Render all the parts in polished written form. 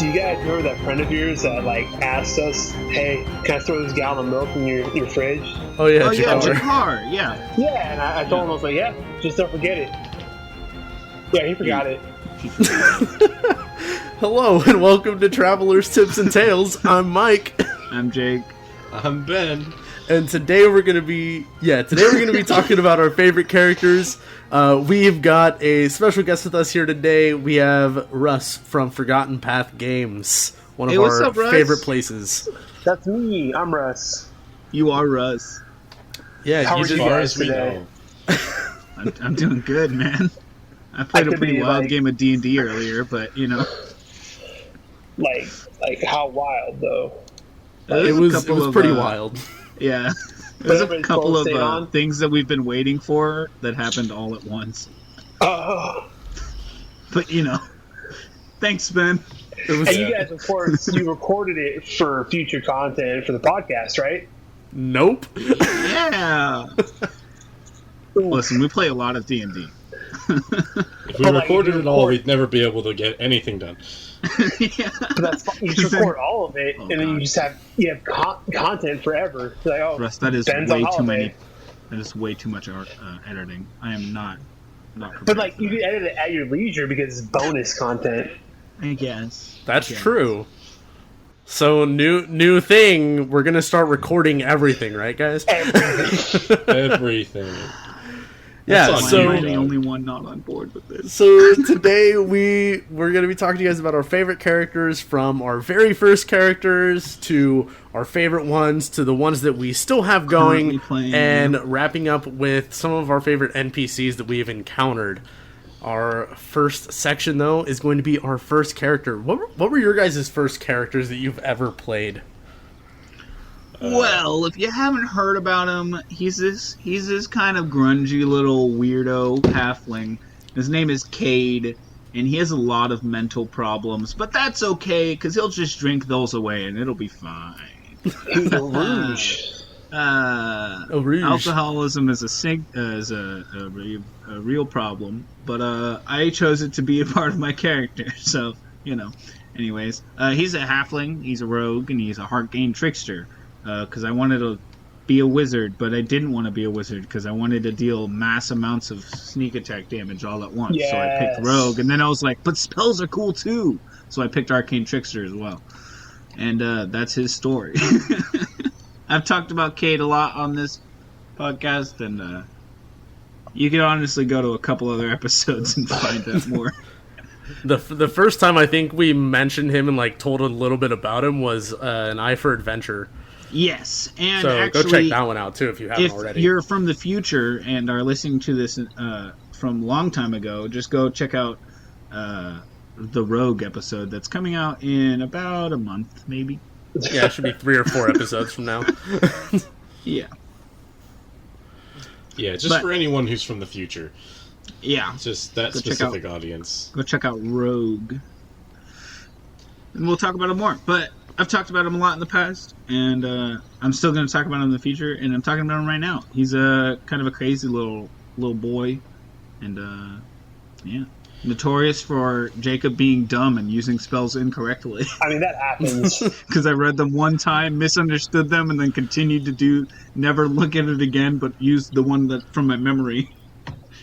Do you guys remember that friend of yours that like asked us, "Hey, can I throw this gallon of milk in your fridge?" Oh yeah, Jakar, yeah. Yeah, and I told him, I was like, "Yeah, just don't forget it." Yeah, he forgot it. Hello and welcome to Travelers, Tips, and Tales. I'm Mike. I'm Jake. I'm Ben. And today we're gonna be talking about our favorite characters. We've got a special guest with us here today. We have Russ from Forgotten Path Games, one of our favorite places. That's me. I'm Russ. You are Russ. Yeah, How are you guys today? I'm doing good, man. I played a pretty wild game of D&D earlier, but you know, like how wild though? It was pretty wild. Yeah, there's a couple of things that we've been waiting for that happened all at once. Oh. But you know, thanks, Ben. And you guys, of course, you recorded it for future content for the podcast, right? Nope. Yeah. Listen, we play a lot of D&D. If we recorded it all, we'd never be able to get anything done. Yeah. But that's fine. You just record all of it, and then you just have content forever. Like, oh, Russ, that is way too many. That is way too much editing. I am not prepared. But like, you can edit it at your leisure because it's bonus content. I guess that's true. So new thing, we're gonna start recording everything, right, guys? Everything. Yeah, so I'm the only one not on board with this. So today we're going to be talking to you guys about our favorite characters, from our very first characters to our favorite ones to the ones that we still have going, and wrapping up with some of our favorite NPCs that we have encountered. Our first section, though, is going to be our first character. What were your guys' first characters that you've ever played? Well, if you haven't heard about him, he's this kind of grungy little weirdo halfling. His name is Cade, and he has a lot of mental problems, but that's okay, because he'll just drink those away, and it'll be fine. Alcoholism is a real problem, but I chose it to be a part of my character, so, you know. Anyways, he's a halfling, he's a rogue, and he's a heart-gain trickster. Because I wanted to be a wizard, but I didn't want to be a wizard because I wanted to deal mass amounts of sneak attack damage all at once. Yes. So I picked Rogue, and then I was like, but spells are cool too. So I picked Arcane Trickster as well. And that's his story. I've talked about Cade a lot on this podcast, and you can honestly go to a couple other episodes and find out more. The first time I think we mentioned him and like told a little bit about him was an Eye for Adventure. Yes, and so actually, go check that one out too if you haven't already. If you're from the future and are listening to this from a long time ago, just go check out the Rogue episode that's coming out in about a month, maybe. Yeah, it should be 3 or 4 episodes from now. Yeah. Yeah, just for anyone who's from the future. Yeah. Just that specific audience. Go check out Rogue. And we'll talk about him more. But I've talked about him a lot in the past, and I'm still going to talk about him in the future, and I'm talking about him right now. He's a kind of a crazy little boy, and yeah, notorious for Jacob being dumb and using spells incorrectly. I mean, that happens. Because I read them one time, misunderstood them, and then continued to never look at it again, but used the one that from my memory.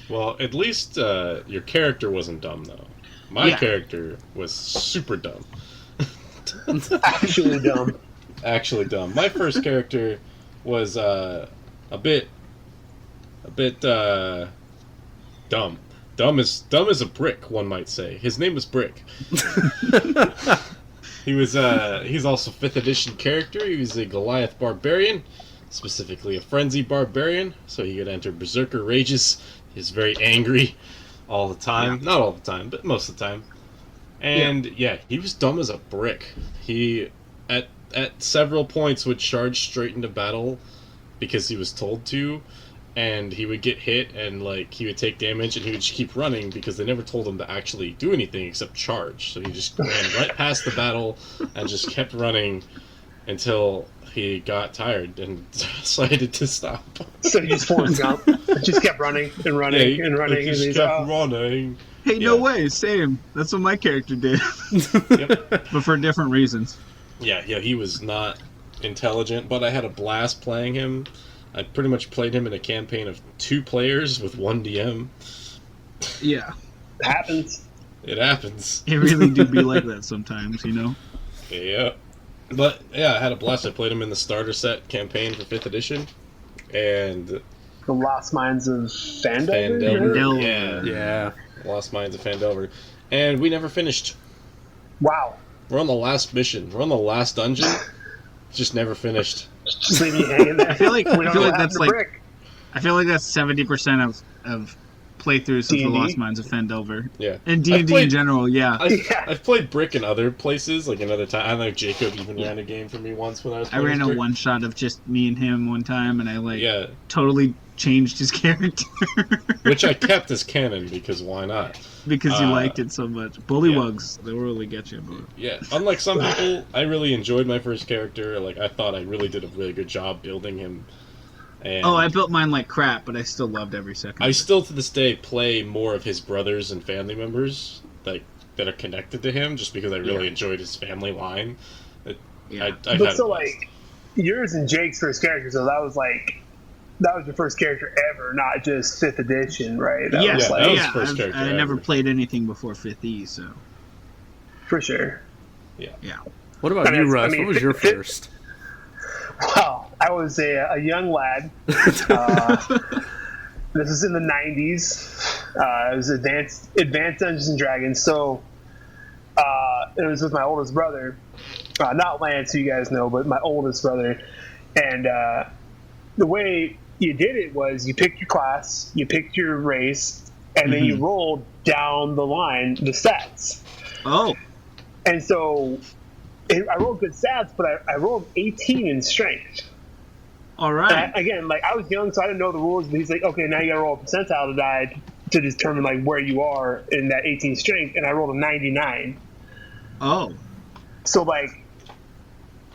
Well, at least your character wasn't dumb, though. My character was super dumb. Actually dumb. Actually dumb. My first character was a bit dumb. Dumb as a brick, one might say. His name was Brick. He's also 5th edition character. He was a Goliath barbarian, specifically a frenzy barbarian, so he could enter berserker rages. He's very angry all the time. Yeah. Not all the time, but most of the time. And he was dumb as a brick. He at several points would charge straight into battle because he was told to, and he would get hit and like he would take damage, and he would just keep running because they never told him to actually do anything except charge. So he just ran right past the battle and just kept running until he got tired and decided to stop. So he just forced jump. Just kept running and running and running. He just kept running. Hey, no way, same. That's what my character did. Yep. But for different reasons. Yeah, he was not intelligent, but I had a blast playing him. I pretty much played him in a campaign of 2 players with 1 DM. Yeah. It happens. It happens. It really do be like that sometimes, you know? Yeah. But, yeah, I had a blast. I played him in the starter set campaign for 5th edition. And... The Lost Mines of Fandelver? Fandelver. Yeah. Lost Mines of Fandelver. And we never finished. Wow. We're on the last mission. We're on the last dungeon. Just never finished. Just leave you hanging there. I feel like that's like brick. I feel like that's 70% of playthroughs of D&D? the Lost Mines of Fandelver. Yeah. And D&D in general, yeah. I've played Brick in other places, like another time. I know Jacob even ran a game for me once when I was I playing ran a Brick. one-shot of just me and him one time, and I totally changed his character. Which I kept as canon, because why not? Because you liked it so much. Bullywugs, they will really get you. But... Yeah, unlike some people, I really enjoyed my first character. Like, I thought I really did a really good job building him. And I built mine like crap, but I still loved every second. I still, to this day, play more of his brothers and family members that are connected to him, just because I really enjoyed his family line. But so, like, yours and Jake's first character, so that was your first character ever, not just 5th edition, right? that was first character I never ever. played anything before 5th E, so... For sure. Yeah. What about you, Russ? What was your first? Well, I was a young lad. This is in the 90s. It was Advanced Dungeons and Dragons. So it was with my oldest brother. Not Lance, who you guys know, but my oldest brother. And the way you did it was you picked your class, you picked your race, and then you rolled down the line the stats. Oh. And so I rolled good stats, but I rolled 18 in strength. All right. And I was young, so I didn't know the rules. But he's like, okay, now you got to roll a percentile to die to determine like where you are in that 18 strength. And I rolled a 99. Oh. So like,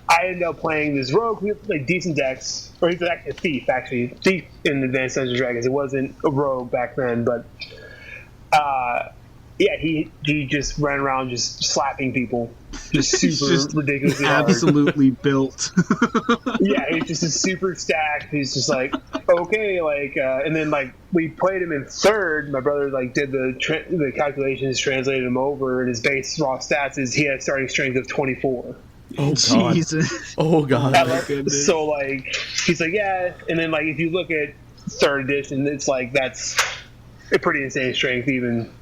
I ended up playing this rogue with like decent decks, or he's actually a thief in Advanced Dungeons and Dragons. It wasn't a rogue back then, but yeah, he just ran around just slapping people, just super ridiculously hard. Absolutely built. Yeah, he's just a super stacked. He's just like, okay, like, and then like we played him in 3rd. My brother like did the calculations, translated him over, and his base raw stats is he had starting strength of 24. Oh god! Jesus. Oh god! So like, he's like, yeah, and then like if you look at 3rd edition, it's like that's a pretty insane strength even.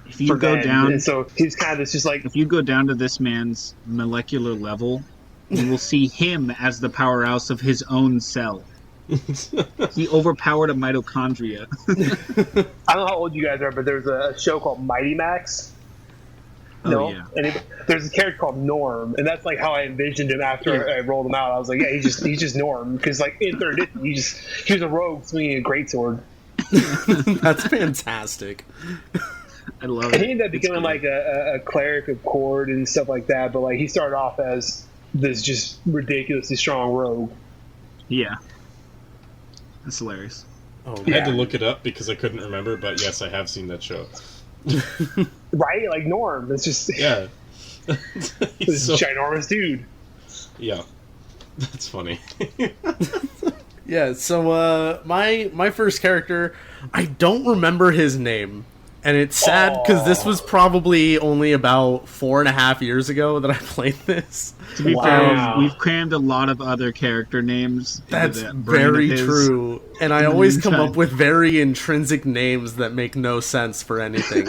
If you go down, and so he's kind of just like, if you go down to this man's molecular level, you will see him as the powerhouse of his own cell. He overpowered a mitochondria. I don't know how old you guys are, but there's a show called Mighty Max. Oh, yeah. And there's a character called Norm, and that's like how I envisioned him after I rolled him out. I was like, yeah, he's just Norm, because like in 3rd edition, he was a rogue swinging a greatsword. That's fantastic. I love it. And he ended up becoming like a cleric of Cord and stuff like that, but like he started off as this just ridiculously strong rogue. Yeah. That's hilarious. Oh, I had to look it up because I couldn't remember, but yes, I have seen that show. Right? Like Norm. It's just Yeah. this ginormous dude. Yeah. That's funny. Yeah, so my first character, I don't remember his name. And it's sad because this was probably only about 4.5 years ago that I played this. To be fair, we've crammed a lot of other character names. That's very true. And I always come up with very intrinsic names that make no sense for anything.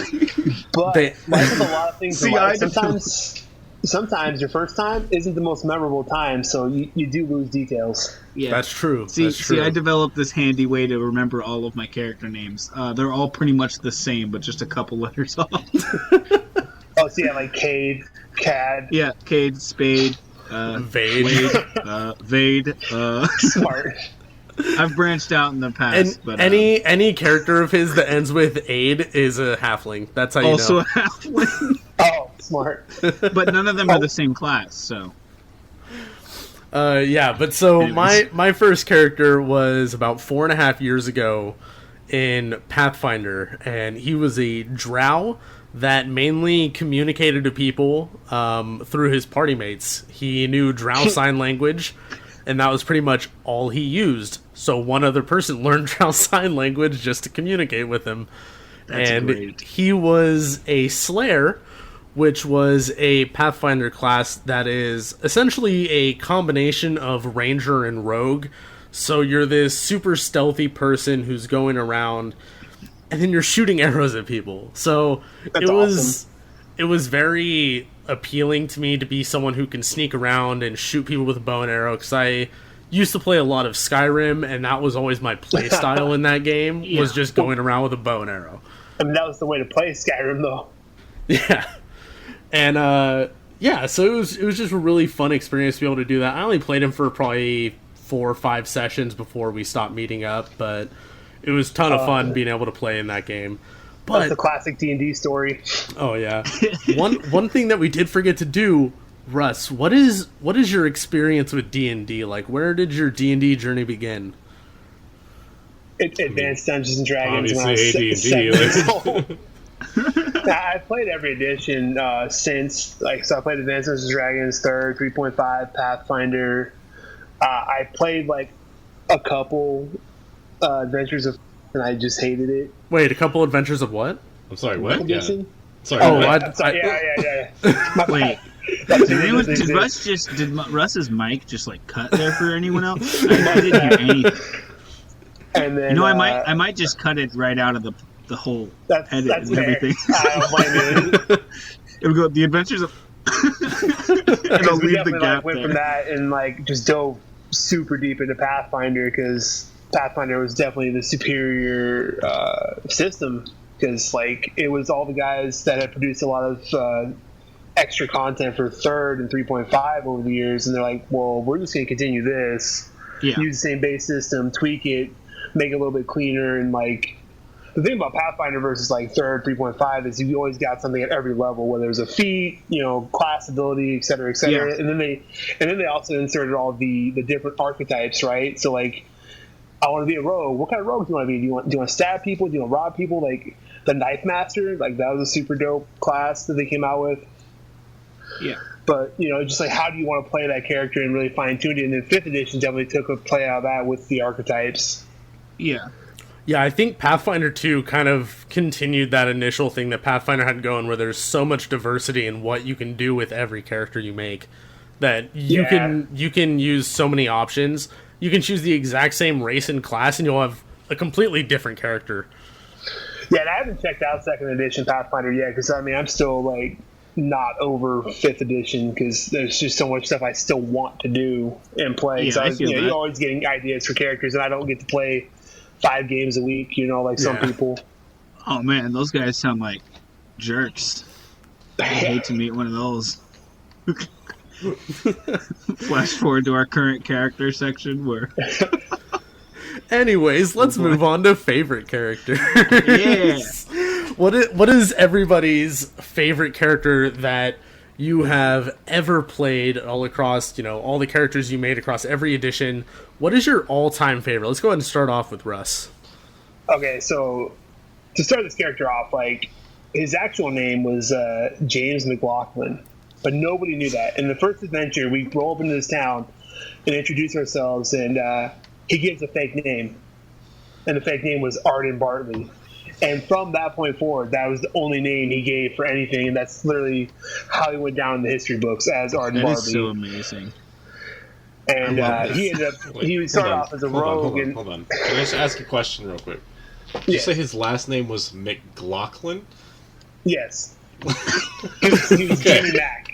But life is a lot of things. See, sometimes your first time isn't the most memorable time, so you do lose details. Yeah, that's true. See, I developed this handy way to remember all of my character names. They're all pretty much the same, but just a couple letters off. Oh, so yeah, like Cade, Cad. Yeah, Cade, Spade, Vade. Vade. Smart. I've branched out in the past, And but any character of his that ends with Aid is a halfling. That's how you also know. a halfling. Oh, smart. But none of them are the same class, so. Yeah, but so Anyways. my first character was about 4.5 years ago in Pathfinder, and he was a drow that mainly communicated to people through his party mates. He knew drow sign language, and that was pretty much all he used. So one other person learned drow sign language just to communicate with him. That's great. He was a Slayer, which was a Pathfinder class that is essentially a combination of Ranger and Rogue. So you're this super stealthy person who's going around, and then you're shooting arrows at people. So That's awesome. It was very appealing to me to be someone who can sneak around and shoot people with a bow and arrow, because I used to play a lot of Skyrim, and that was always my play style in that game, was just going around with a bow and arrow. I mean, that was the way to play Skyrim, though. Yeah. And, so it was just a really fun experience to be able to do that. I only played him for probably 4 or 5 sessions before we stopped meeting up, but it was a ton of fun being able to play in that game. But that's the classic D&D story. Oh, yeah. One thing that we did forget to do, Russ, what is your experience with D&D? Like, where did your D&D journey begin? Advanced Dungeons and Dragons. Obviously, AD&D. I've played every edition since. So I played Advanced Dungeons and Dragons 3rd, 3.5, Pathfinder. I played a couple Adventures of, and I just hated it. Wait, a couple Adventures of what? I'm sorry, what? Yeah. Sorry. Oh, I'm sorry. Yeah. Wait. Did Russ's mic just cut there for anyone else? I didn't hear anything. And then I might just cut it right out of the whole edit that's and everything. I don't blame you. It would go The Adventures of and I'll leave the gap went there. from that and just dove super deep into Pathfinder, because Pathfinder was definitely the superior system, because it was all the guys that had produced a lot of extra content for 3rd and 3.5 over the years, and they're like, well, we're just going to continue this, use the same base system, tweak it, make it a little bit cleaner, and the thing about Pathfinder versus 3rd, 3.5 is you always got something at every level, whether it was a feat, class ability, et cetera, et cetera. Yeah. And then they also inserted all the different archetypes, right? So I want to be a rogue. What kind of rogue do you want to be? Do you want to stab people? Do you want to rob people? The Knife Master, that was a super dope class that they came out with. Yeah. But just how do you want to play that character and really fine tune it? And then 5th edition definitely took a play out of that with the archetypes. Yeah. Yeah, I think Pathfinder 2 kind of continued that initial thing that Pathfinder had going, where there's so much diversity in what you can do with every character you make, that you can use so many options. You can choose the exact same race and class, and you'll have a completely different character. Yeah, and I haven't checked out 2nd edition Pathfinder yet, because I'm still not over 5th edition, because there's just so much stuff I still want to do and play. Yeah, So I feel that. you're always getting ideas for characters, and I don't get to play 5 games a week, some people. Oh man, those guys sound like jerks. I hate to meet one of those. Flash forward to our current character section where Anyways, let's move on to favorite characters. Yeah. What is everybody's favorite character that you have ever played all across, all the characters you made across every edition? What is your all-time favorite? Let's go ahead and start off with Russ. Okay, so to start this character off, his actual name was James McLaughlin, but nobody knew that. In the first adventure, we roll up into this town and introduce ourselves, and he gives a fake name, and the fake name was Arden Bartley. And from that point forward, that was the only name he gave for anything, and that's literally how he went down in the history books as Arden Bartley. That is so amazing. And he ended up he started off as a rogue. Hold on. Can I just ask a question real quick? Did you say his last name was McLaughlin? Yes. He was Jimmy Mack.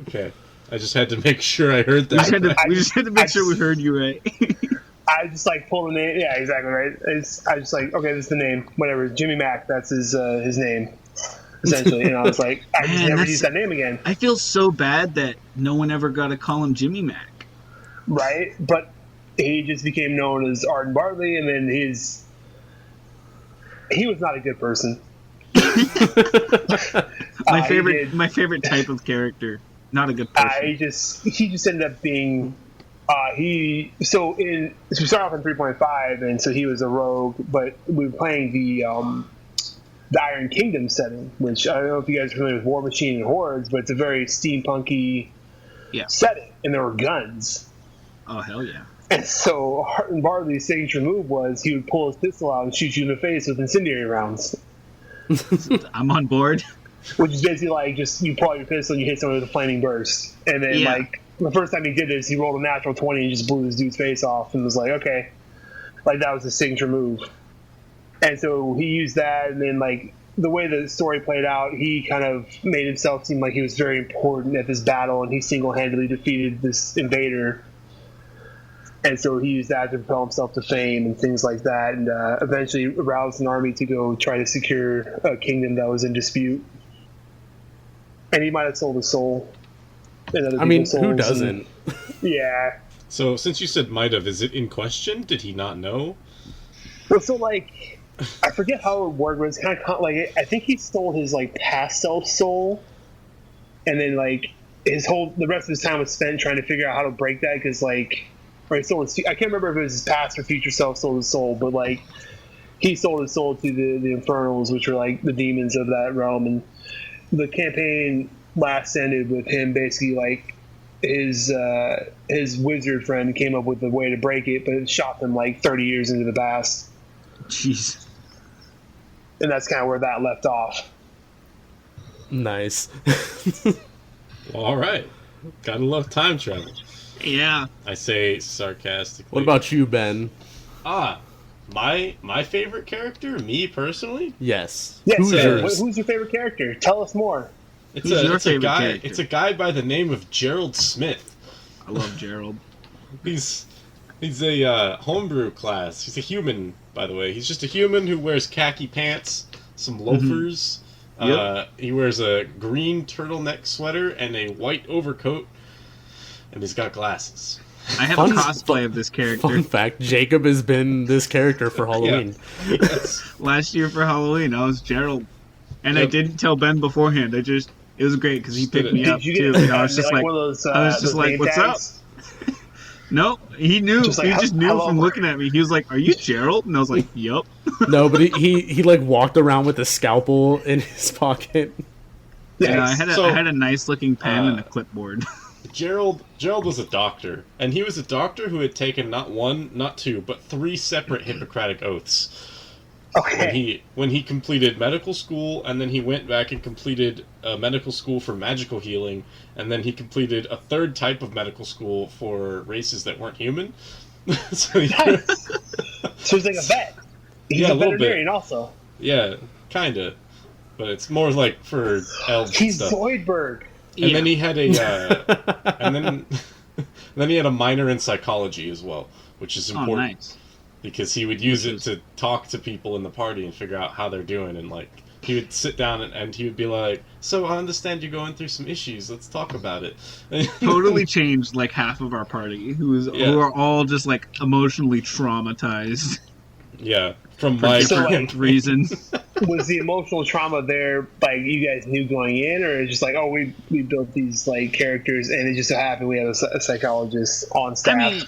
Okay. I just had to make sure I heard that. We just had to make sure we heard you right. I just pulled the name. Yeah, exactly right. I just okay, this is the name. Whatever, Jimmy Mack. That's his name, essentially. And I was I just never used that name again. I feel so bad that no one ever got to call him Jimmy Mack. Right, but he just became known as Arden Bartley, and then he was not a good person. My favorite type of character. Not a good person. He just ended up being We start off in 3.5, and so he was a rogue, but we were playing the Iron Kingdom setting, which I don't know if you guys are familiar with War Machine and Hordes, but it's a very steampunky setting, and there were guns. Oh, hell yeah. And so Bartley's signature move was he would pull his pistol out and shoot you in the face with incendiary rounds. I'm on board. Which is basically like just you pull out your pistol and you hit someone with a flaming burst. And then like the first time he did this, he rolled a natural 20 and just blew this dude's face off and was like, okay. Like that was his signature move. And so he used that, and then like the way the story played out, he kind of made himself seem like he was very important at this battle, and he single-handedly defeated this invader. And so he used that to propel himself to fame and things like that, and eventually aroused an army to go try to secure a kingdom that was in dispute. And he might have sold his soul. I mean, who doesn't? Yeah. So since you said might have, is it in question? Did he not know? Well, so like, I forget how it worked, but it's kind of like, I think he stole his like past self's soul, and then like the rest of his time was spent trying to figure out how to break that, because like, or he stole his, I can't remember if it was his past or future self stole his soul, but like he sold his soul to the Infernals, which were like the demons of that realm, and the campaign last ended with him basically like his wizard friend came up with a way to break it, but it shot them like 30 years into the past. Jeez. And that's kind of where that left off. Nice. Well, all right. Gotta love time travel. Yeah. I say sarcastically. What about you, Ben? My favorite character, me personally? Yes. Yes. Who's yours? Who's your favorite character? Tell us more. It's a guy by the name of Gerald Smith. I love Gerald. He's a homebrew class. He's a human, by the way. He's just a human who wears khaki pants, some loafers. He wears a green turtleneck sweater and a white overcoat, and he's got glasses. I have a cosplay of this character. Fun fact, Jacob has been this character for Halloween. Yes. Last year for Halloween, I was Gerald. And I didn't tell Ben beforehand. It was great because he picked me up too. And I was just like, what's up? No, he knew. He just knew from looking at me. He was like, "Are you Gerald?" And I was like, "Yup." No, but he like walked around with a scalpel in his pocket. Yeah, I had a nice looking pen and a clipboard. Gerald was a doctor, and he was a doctor who had taken not one, not two, but 3 separate Hippocratic oaths. Okay. When he completed medical school, and then he went back and completed medical school for magical healing, and then he completed a 3rd type of medical school for races that weren't human. So he's like a vet. He's a veterinarian also. Yeah, kinda. But it's more like for elves. He's and stuff. Zoidberg. And then he had and then he had a minor in psychology as well, which is important. Oh, nice. Because he would use it to talk to people in the party and figure out how they're doing, and like he would sit down and he would be like, "So I understand you're going through some issues. Let's talk about it." Totally changed like half of our party, who are all just like emotionally traumatized. Yeah, from for different reasons. Was the emotional trauma there like you guys knew going in, or just like, oh, we built these like characters and it just so happened we have a psychologist on staff?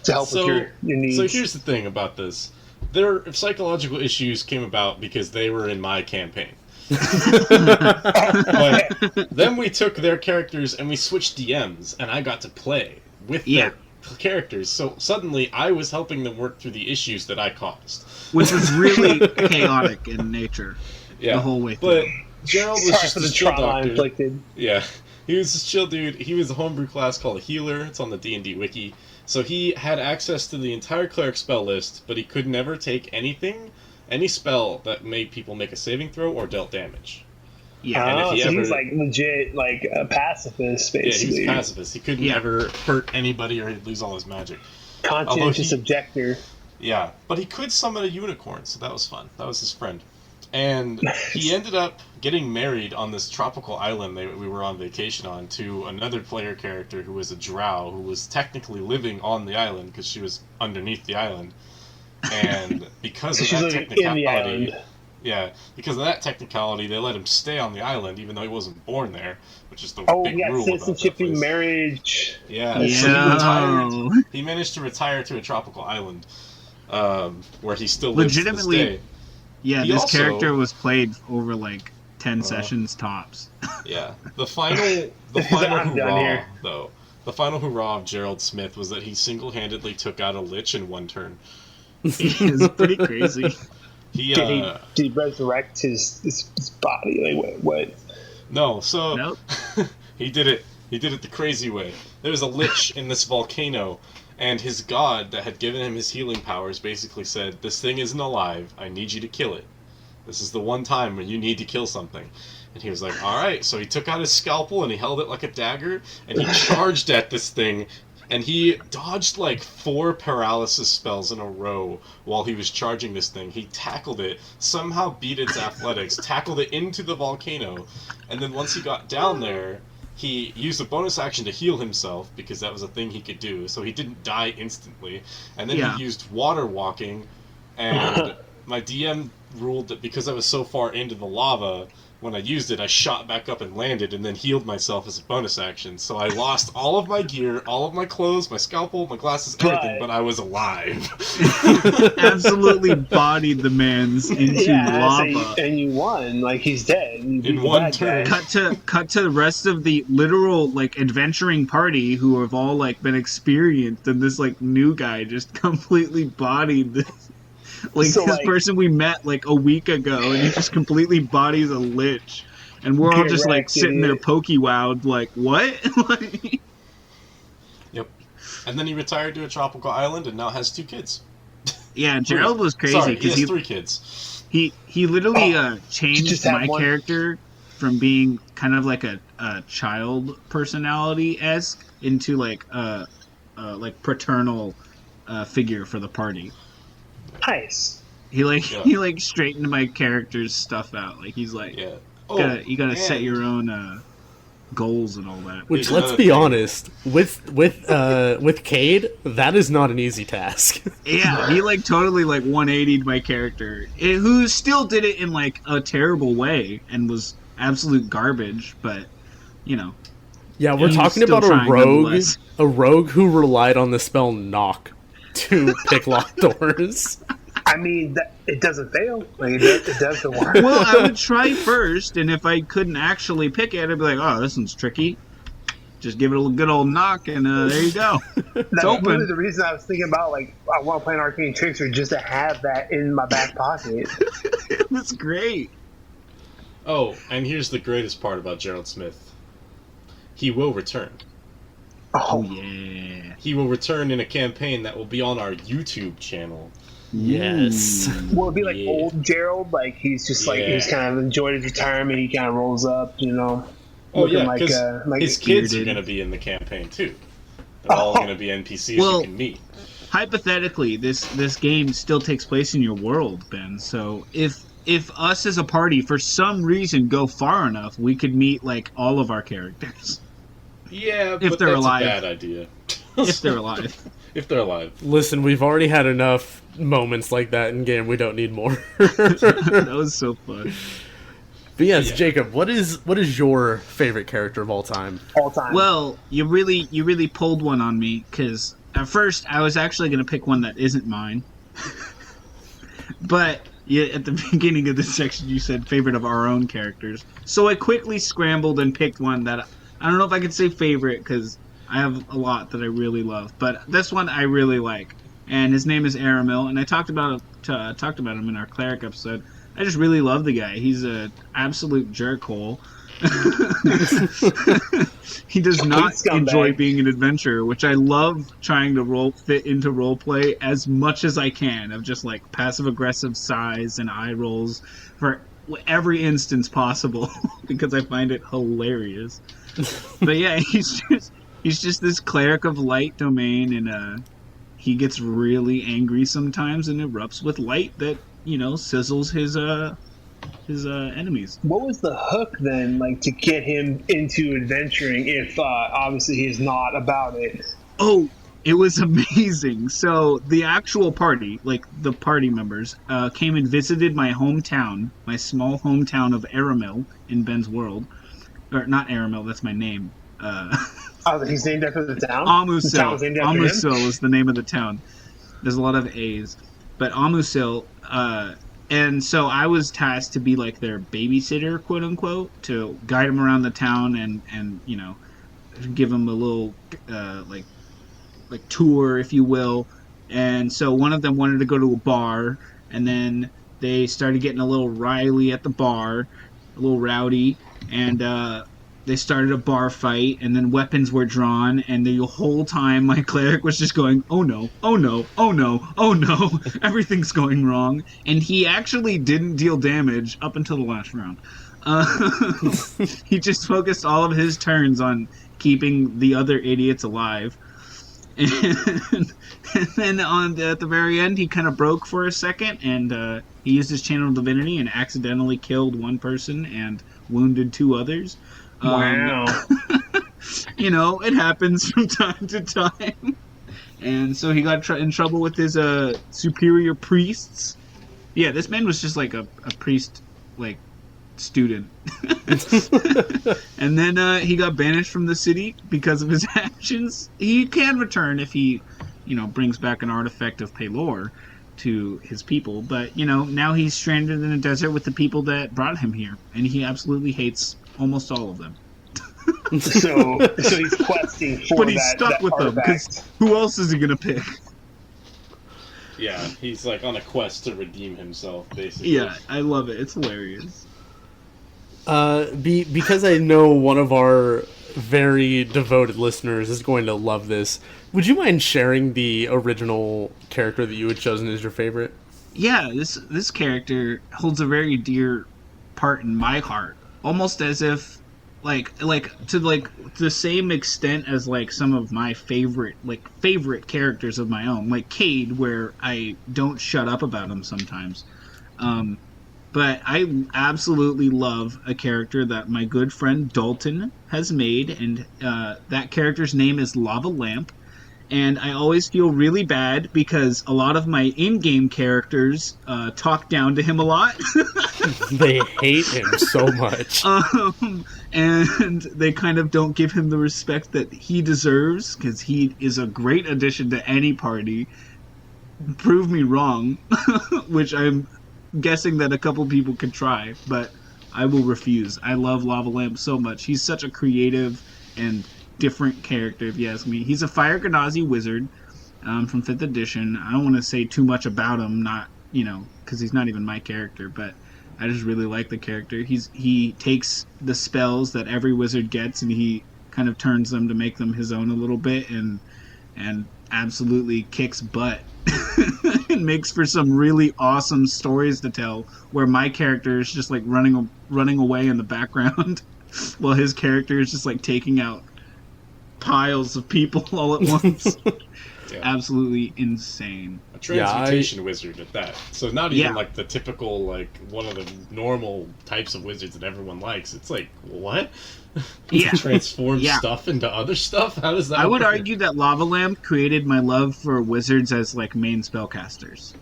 To help with your needs. So here's the thing about this. Their psychological issues came about because they were in my campaign. But then we took their characters and we switched DMs, and I got to play with their characters. So suddenly I was helping them work through the issues that I caused. Which was really chaotic in nature the whole way through. But Gerald was just a chill doctor. Inflicted. Yeah. He was this chill dude. He was a homebrew class called a healer. It's on the D&D wiki. So he had access to the entire cleric spell list, but he could never take any spell that made people make a saving throw or dealt damage. Yeah, he was like legit, like a pacifist, basically. Yeah, he was a pacifist. He couldn't ever hurt anybody or he'd lose all his magic. Conscientious objector. Yeah, but he could summon a unicorn, so that was fun. That was his friend. And he ended up getting married on this tropical island we were on vacation on to another player character who was a drow who was technically living on the island because she was underneath the island. And because of that technicality, Yeah, because of that technicality, they let him stay on the island even though he wasn't born there, which is the Oh, big yeah, rule about that citizenship and place. marriage. Yeah, That's so he Yeah. retired. He managed to retire to a tropical island, where he still lives to this Legitimately, day. yeah, He this also- character was played over like 10 sessions tops. Yeah, the final I'm done hurrah here. though, the final hurrah of Gerald Smith was that he single-handedly took out a lich in one turn. It's pretty crazy. He Did he resurrect his body? Like, what? no, so Nope. he did it the crazy way. There was a lich in this volcano, and his god that had given him his healing powers basically said, "This thing isn't alive. I need you to kill it. This is the one time when you need to kill something." And he was like, "Alright." So he took out his scalpel and he held it like a dagger, and he charged at this thing, and he dodged like 4 paralysis spells in a row while he was charging this thing. He tackled it, somehow beat its athletics, tackled it into the volcano, and then once he got down there, he used a bonus action to heal himself, because that was a thing he could do, so he didn't die instantly. And then Yeah. he used water walking, and my DM ruled that because I was so far into the lava, when I used it, I shot back up and landed, and then healed myself as a bonus action. So I lost all of my gear, all of my clothes, my scalpel, my glasses, everything, but I was alive. Absolutely bodied the man's into lava. And you won. Like, he's dead. You beat In the one bad turn. guy. Cut to the rest of the literal like adventuring party who have all like been experienced, and this like new guy just completely bodied this this person we met like a week ago, and he just completely bodies a lich, and we're all just like sitting there pokey-wowed like, what? Like, Yep. And then he retired to a tropical island and now has 2 kids. yeah, Gerald was crazy Sorry, he because has 3 kids. he literally changed just had my one. character from being kind of like a child personality-esque into like like paternal figure for the party. Nice. He like Yeah. he like straightened my character's stuff out. Like he's like, Yeah. you gotta set your own goals and all that. Which, Here's let's another be thing. honest, with Cade, that is not an easy task. Yeah, he like totally like 180'd my character, who still did it in like a terrible way and was absolute garbage. But you know, Yeah, we're He's talking still about trying nonetheless. a rogue who relied on the spell knock to pick locked doors. I mean, it doesn't fail. Like, it does the work. well, I would try first, and if I couldn't actually pick it, I'd be like, oh, this one's tricky. Just give it a good old knock, and there you go. That's open. really the reason I was thinking about, like, I want to play an Arcane Trickster just to have that in my back pocket. That's great. Oh, and here's the greatest part about Gerald Smith. He will return. Oh Oh, yeah. He will return in a campaign that will be on our YouTube channel. Yes. will it be like Yeah. old Gerald? Like, he's just like, Yeah. he's kind of enjoyed his retirement. He kind of rolls up, you know. Oh looking yeah, like, because like his kids are bearded. going to be in the campaign too. They're all going to be NPCs Well- you can meet. Hypothetically, this game still takes place in your world, Ben. So if us as a party, for some reason, go far enough, we could meet like all of our characters Yeah, if but they're that's alive. a bad idea. if they're alive. If they're alive. Listen, we've already had enough moments like that in game. We don't need more. That was so fun. But yes, Yeah. Jacob, what is your favorite character of all time? all time. Well, you really pulled one on me, because at first I was actually going to pick one that isn't mine. But at the beginning of this section you said favorite of our own characters. So I quickly scrambled and picked one that I don't know if I could say favorite, because I have a lot that I really love. But this one I really like. And his name is Aramil, and I talked about him in our cleric episode. I just really love the guy. He's an absolute jerkhole. He does not scumbag. enjoy being an adventurer, which I love trying to fit into roleplay as much as I can, of just like passive aggressive sighs and eye rolls for every instance possible because I find it hilarious. But yeah, he's just this cleric of light domain, and he gets really angry sometimes and erupts with light that sizzles his enemies. what was the hook then, like, to get him into adventuring if obviously he's not about it? Oh, It was amazing. So the actual party, like the party members, came and visited my hometown, my small hometown of Aramil in Ben's world. Or not Aramil, that's my name. He's named after the town? Amusil. The named after him? Amusil is the name of the town. There's a lot of A's. But Amusil, and so I was tasked to be like their babysitter, quote unquote, to guide them around the town and you know, give them a little, like tour, if you will. And so one of them wanted to go to a bar, and then they started getting a little riley at the bar, a little rowdy, and they started a bar fight, and then weapons were drawn, and the whole time my cleric was just going, oh no, oh no, oh no, oh no, everything's going wrong. And he actually didn't deal damage up until the last round. He just focused all of his turns on keeping the other idiots alive. And then at the very end, he kind of broke for a second, and he used his channel divinity and accidentally killed one person and wounded 2 others. Wow. You know, it happens from time to time. And so he got in trouble with his superior priests. Yeah, this man was just like a priest, like, student. And then he got banished from the city because of his actions. He can return if he, you know, brings back an artifact of Pelor to his people. But, you know, now he's stranded in a desert with the people that brought him here. And he absolutely hates almost all of them. So he's questing for but he's stuck with them, because who else is he going to pick? Yeah, he's like on a quest to redeem himself, basically. Yeah, I love it. It's hilarious. Because I know one of our very devoted listeners is going to love this, would you mind sharing the original character that you had chosen as your favorite? Yeah, this character holds a very dear part in my heart, almost as if like to the same extent as like some of my favorite characters of my own, like Cade, where I don't shut up about him sometimes. But I absolutely love a character that my good friend Dalton has made, and that character's name is Lava Lamp. And I always feel really bad because a lot of my in-game characters talk down to him a lot. They hate him so much. And they kind of don't give him the respect that he deserves, because he is a great addition to any party. Prove me wrong, which I'm guessing that a couple people could try, but I will refuse. I love Lava Lamp so much. He's such a creative and different character, if you ask me. He's a Fire Genasi wizard from 5th edition. I don't want to say too much about him, not, you know, because he's not even my character, but I just really like the character. He takes the spells that every wizard gets and he kind of turns them to make them his own a little bit, and absolutely kicks butt. It makes for some really awesome stories to tell, where my character is just like running away in the background while his character is just like taking out piles of people all at once. Yeah. Absolutely insane. A transmutation wizard at that. So not even like the typical, like, one of the normal types of wizards that everyone likes. It's like, what? Yeah. Transform stuff into other stuff? How does that I would work? argue that Lava Lamp created my love for wizards as like main spellcasters.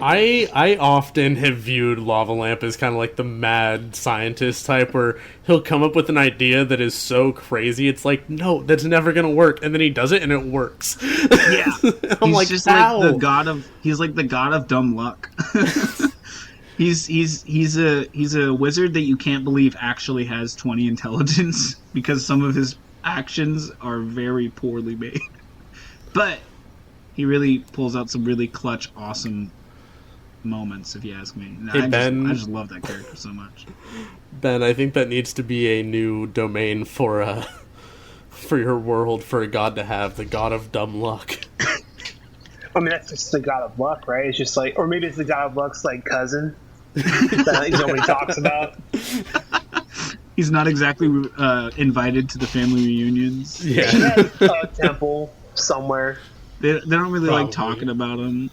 I often have viewed Lava Lamp as kind of like the mad scientist type, where he'll come up with an idea that is so crazy, it's like, no, that's never gonna work, and then he does it and it works. Yeah. I'm he's like, just how? like the god of dumb luck. He's a wizard that you can't believe actually has 20 intelligence, because some of his actions are very poorly made. But he really pulls out some really clutch, awesome moments, if you ask me. Hey, I just love that character so much. Ben, I think that needs to be a new domain for your world, for a god to have, the god of dumb luck. I mean, that's just the god of luck, right? It's just like, or maybe it's the god of luck's like cousin that nobody talks about. He's not exactly invited to the family reunions. Yeah. He has a temple somewhere. They don't really like talking about him.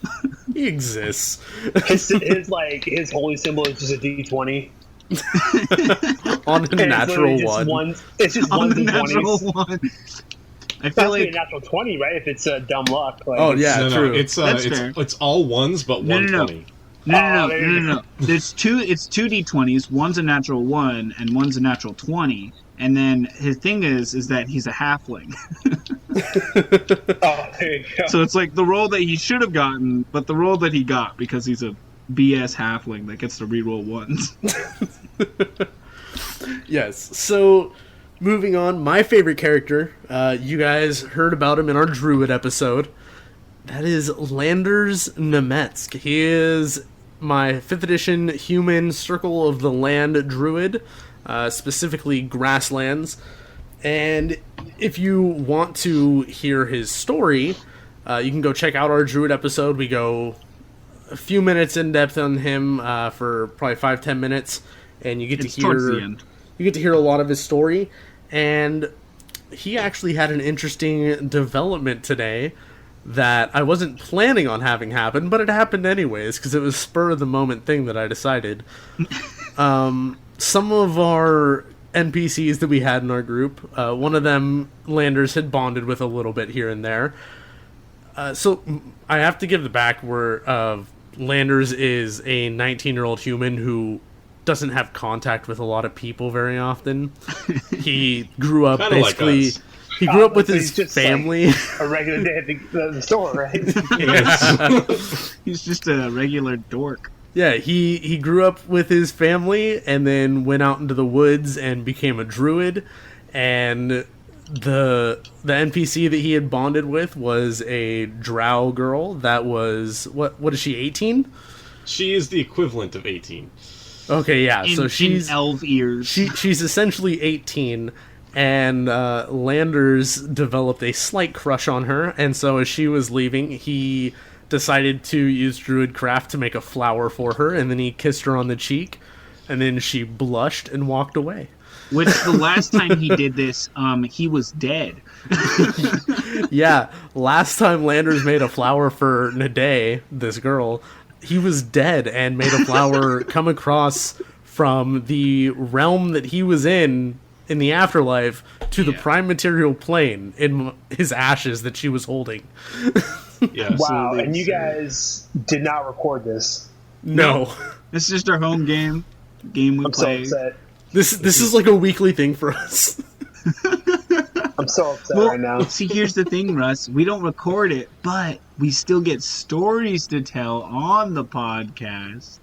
He exists. His holy symbol is just a D20. On a natural one. It's just On ones the and natural 20s. one. I feel like like a natural 20, right? If it's dumb luck. Like, Oh yeah, true. It's all ones, but 120. No. There's two. It's 2d20s. One's a natural 1 and one's a natural 20. And then his thing is that he's a halfling. Oh, there you go. So it's like the roll that he should have gotten, but the roll that he got because he's a BS halfling that gets to reroll ones. Yes. So, moving on, my favorite character. You guys heard about him in our Druid episode. That is Landers Nemetsk. He is my 5th edition human Circle of the Land Druid, specifically grasslands. And if you want to hear his story, you can go check out our Druid episode. We go a few minutes in depth on him for probably 5-10 minutes, and you get to hear a lot of his story. And he actually had an interesting development today that I wasn't planning on having happen, but it happened anyways because it was spur of the moment thing that I decided. Some of our NPCs that we had in our group, one of them Landers had bonded with a little bit here and there. So I have to give the back where Landers is a 19-year-old human who doesn't have contact with a lot of people very often. He grew up Kinda basically... Like us. He grew up with his just family. Like a regular day at the store, right? He's just a regular dork. Yeah, he grew up with his family and then went out into the woods and became a druid. And the NPC that he had bonded with was a drow girl that was what is she, 18? She is the equivalent of 18. Okay, yeah. So she's in elf ears. She's essentially 18. And Landers developed a slight crush on her, and so as she was leaving, he decided to use Druidcraft to make a flower for her, and then he kissed her on the cheek, and then she blushed and walked away. Which, the last time he did this, he was dead. Yeah, last time Landers made a flower for Nade, this girl, he was dead and made a flower come across from the realm that he was in the afterlife to the prime material plane in his ashes that she was holding. Yeah. Wow, and you guys did not record this. No. This is just our home game we I'm play. so upset. This is like a weekly thing for us. I'm so upset Well, right now. see, here's the thing, Russ. We don't record it, but we still get stories to tell on the podcast.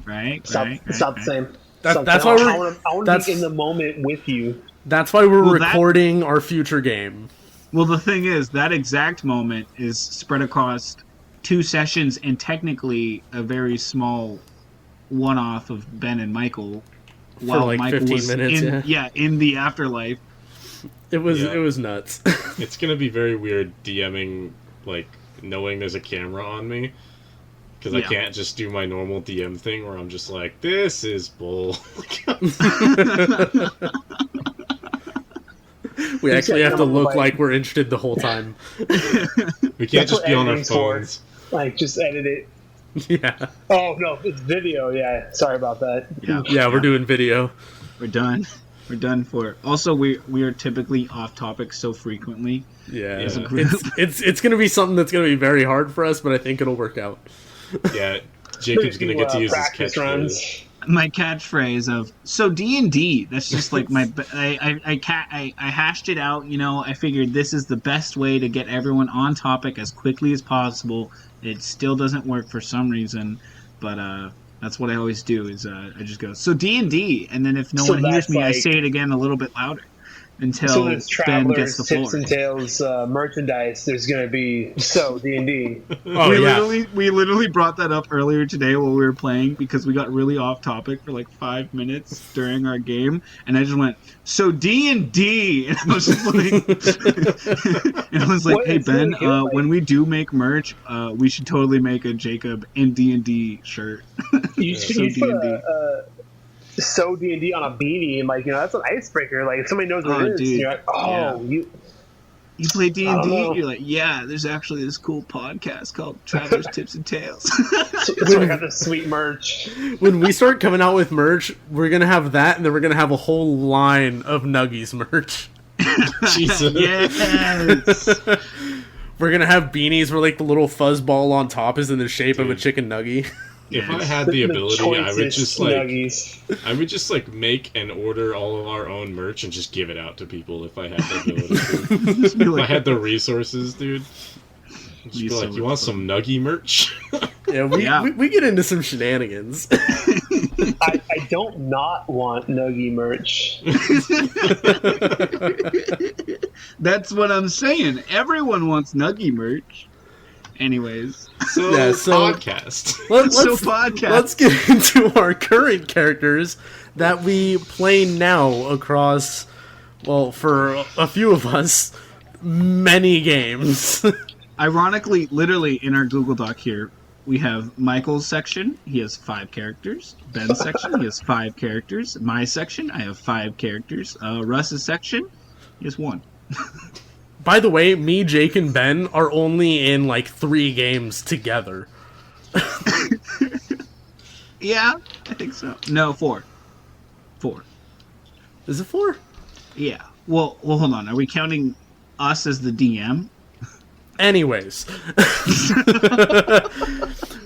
Right? It's not the same. That's why I want to be in the moment with you. That's why we're recording our future game. Well, the thing is, that exact moment is spread across 2 sessions and technically a very small one-off of Ben and Michael. For like Michael 15 minutes, in the afterlife. It was nuts. It's gonna be very weird DMing, like, knowing there's a camera on me. Because I can't just do my normal DM thing where I'm just like, this is bull. We actually have to look like we're interested the whole time. We can't just be on our phones. Like, just edit it. Yeah. Oh, no, it's video. Yeah, sorry about that. Yeah, we're doing video. We're done. We're done for it. Also, we are typically off topic so frequently. Yeah. As a group. It's going to be something that's going to be very hard for us, but I think it'll work out. Yeah, Jacob's gonna get to use his catchphrase. My catchphrase of so D&D. That's just like my. I hashed it out. You know, I figured this is the best way to get everyone on topic as quickly as possible. It still doesn't work for some reason, but that's what I always do. Is I just go so D&D, and then if no one hears me, I say it again a little bit louder until Ben gets the floor. Tips and Tales merchandise. There's going to be D&D. We literally brought that up earlier today while we were playing because we got really off topic for like 5 minutes during our game, and I just went so D&D, and I was just like, hey Ben, when we do make merch, we should totally make a Jacob and D&D shirt. You should put So D&D on a beanie, and that's an icebreaker. Like, if somebody knows what it is, dude. you're like, you play D&D? You're like, yeah, there's actually this cool podcast called Travelers Tips and Tales. So we got this sweet merch. When we start coming out with merch, we're going to have that, and then we're going to have a whole line of Nuggies merch. Jesus. Yes. We're gonna have beanies where like the little fuzz ball on top is in the shape of a chicken nuggie. If I had the ability, I would just nuggies. make and order all of our own merch and just give it out to people if I had the ability. If I had the resources, dude. Just be like, you want some nuggie merch? Yeah, we get into some shenanigans. I don't not want nuggie merch. That's what I'm saying. Everyone wants nuggie merch. Anyways. So podcast. Let's get into our current characters that we play now across, well, for a few of us, many games. Ironically, literally in our Google Doc here, we have Michael's section. He has 5 characters. Ben's section. He has 5 characters. My section. I have 5 characters. Russ's section. He has 1. By the way, me, Jake, and Ben are only in like 3 games together. Yeah, I think so. No, 4. 4. Is it 4? Yeah. Well, hold on. Are we counting us as the DM? Anyways,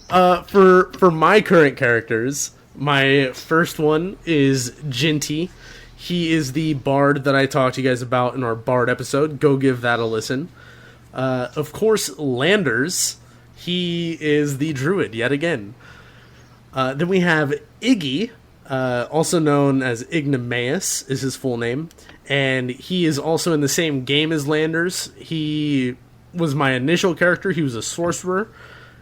for my current characters, my first one is Jinty. He is the bard that I talked to you guys about in our bard episode. Go give that a listen. Of course, Landers. He is the druid yet again. Then we have Iggy, also known as Ignomaeus is his full name, and he is also in the same game as Landers. He was my initial character. He was a sorcerer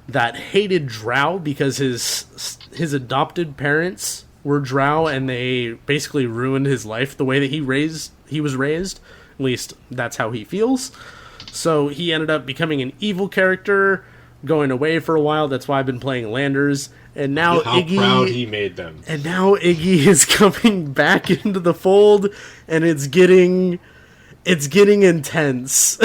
that hated drow because his adopted parents were drow, and they basically ruined his life the way that he was raised. At least that's how he feels. So he ended up becoming an evil character, going away for a while. That's why I've been playing Landers. And now Iggy, proud he made them. And now Iggy is coming back into the fold, and it's getting intense.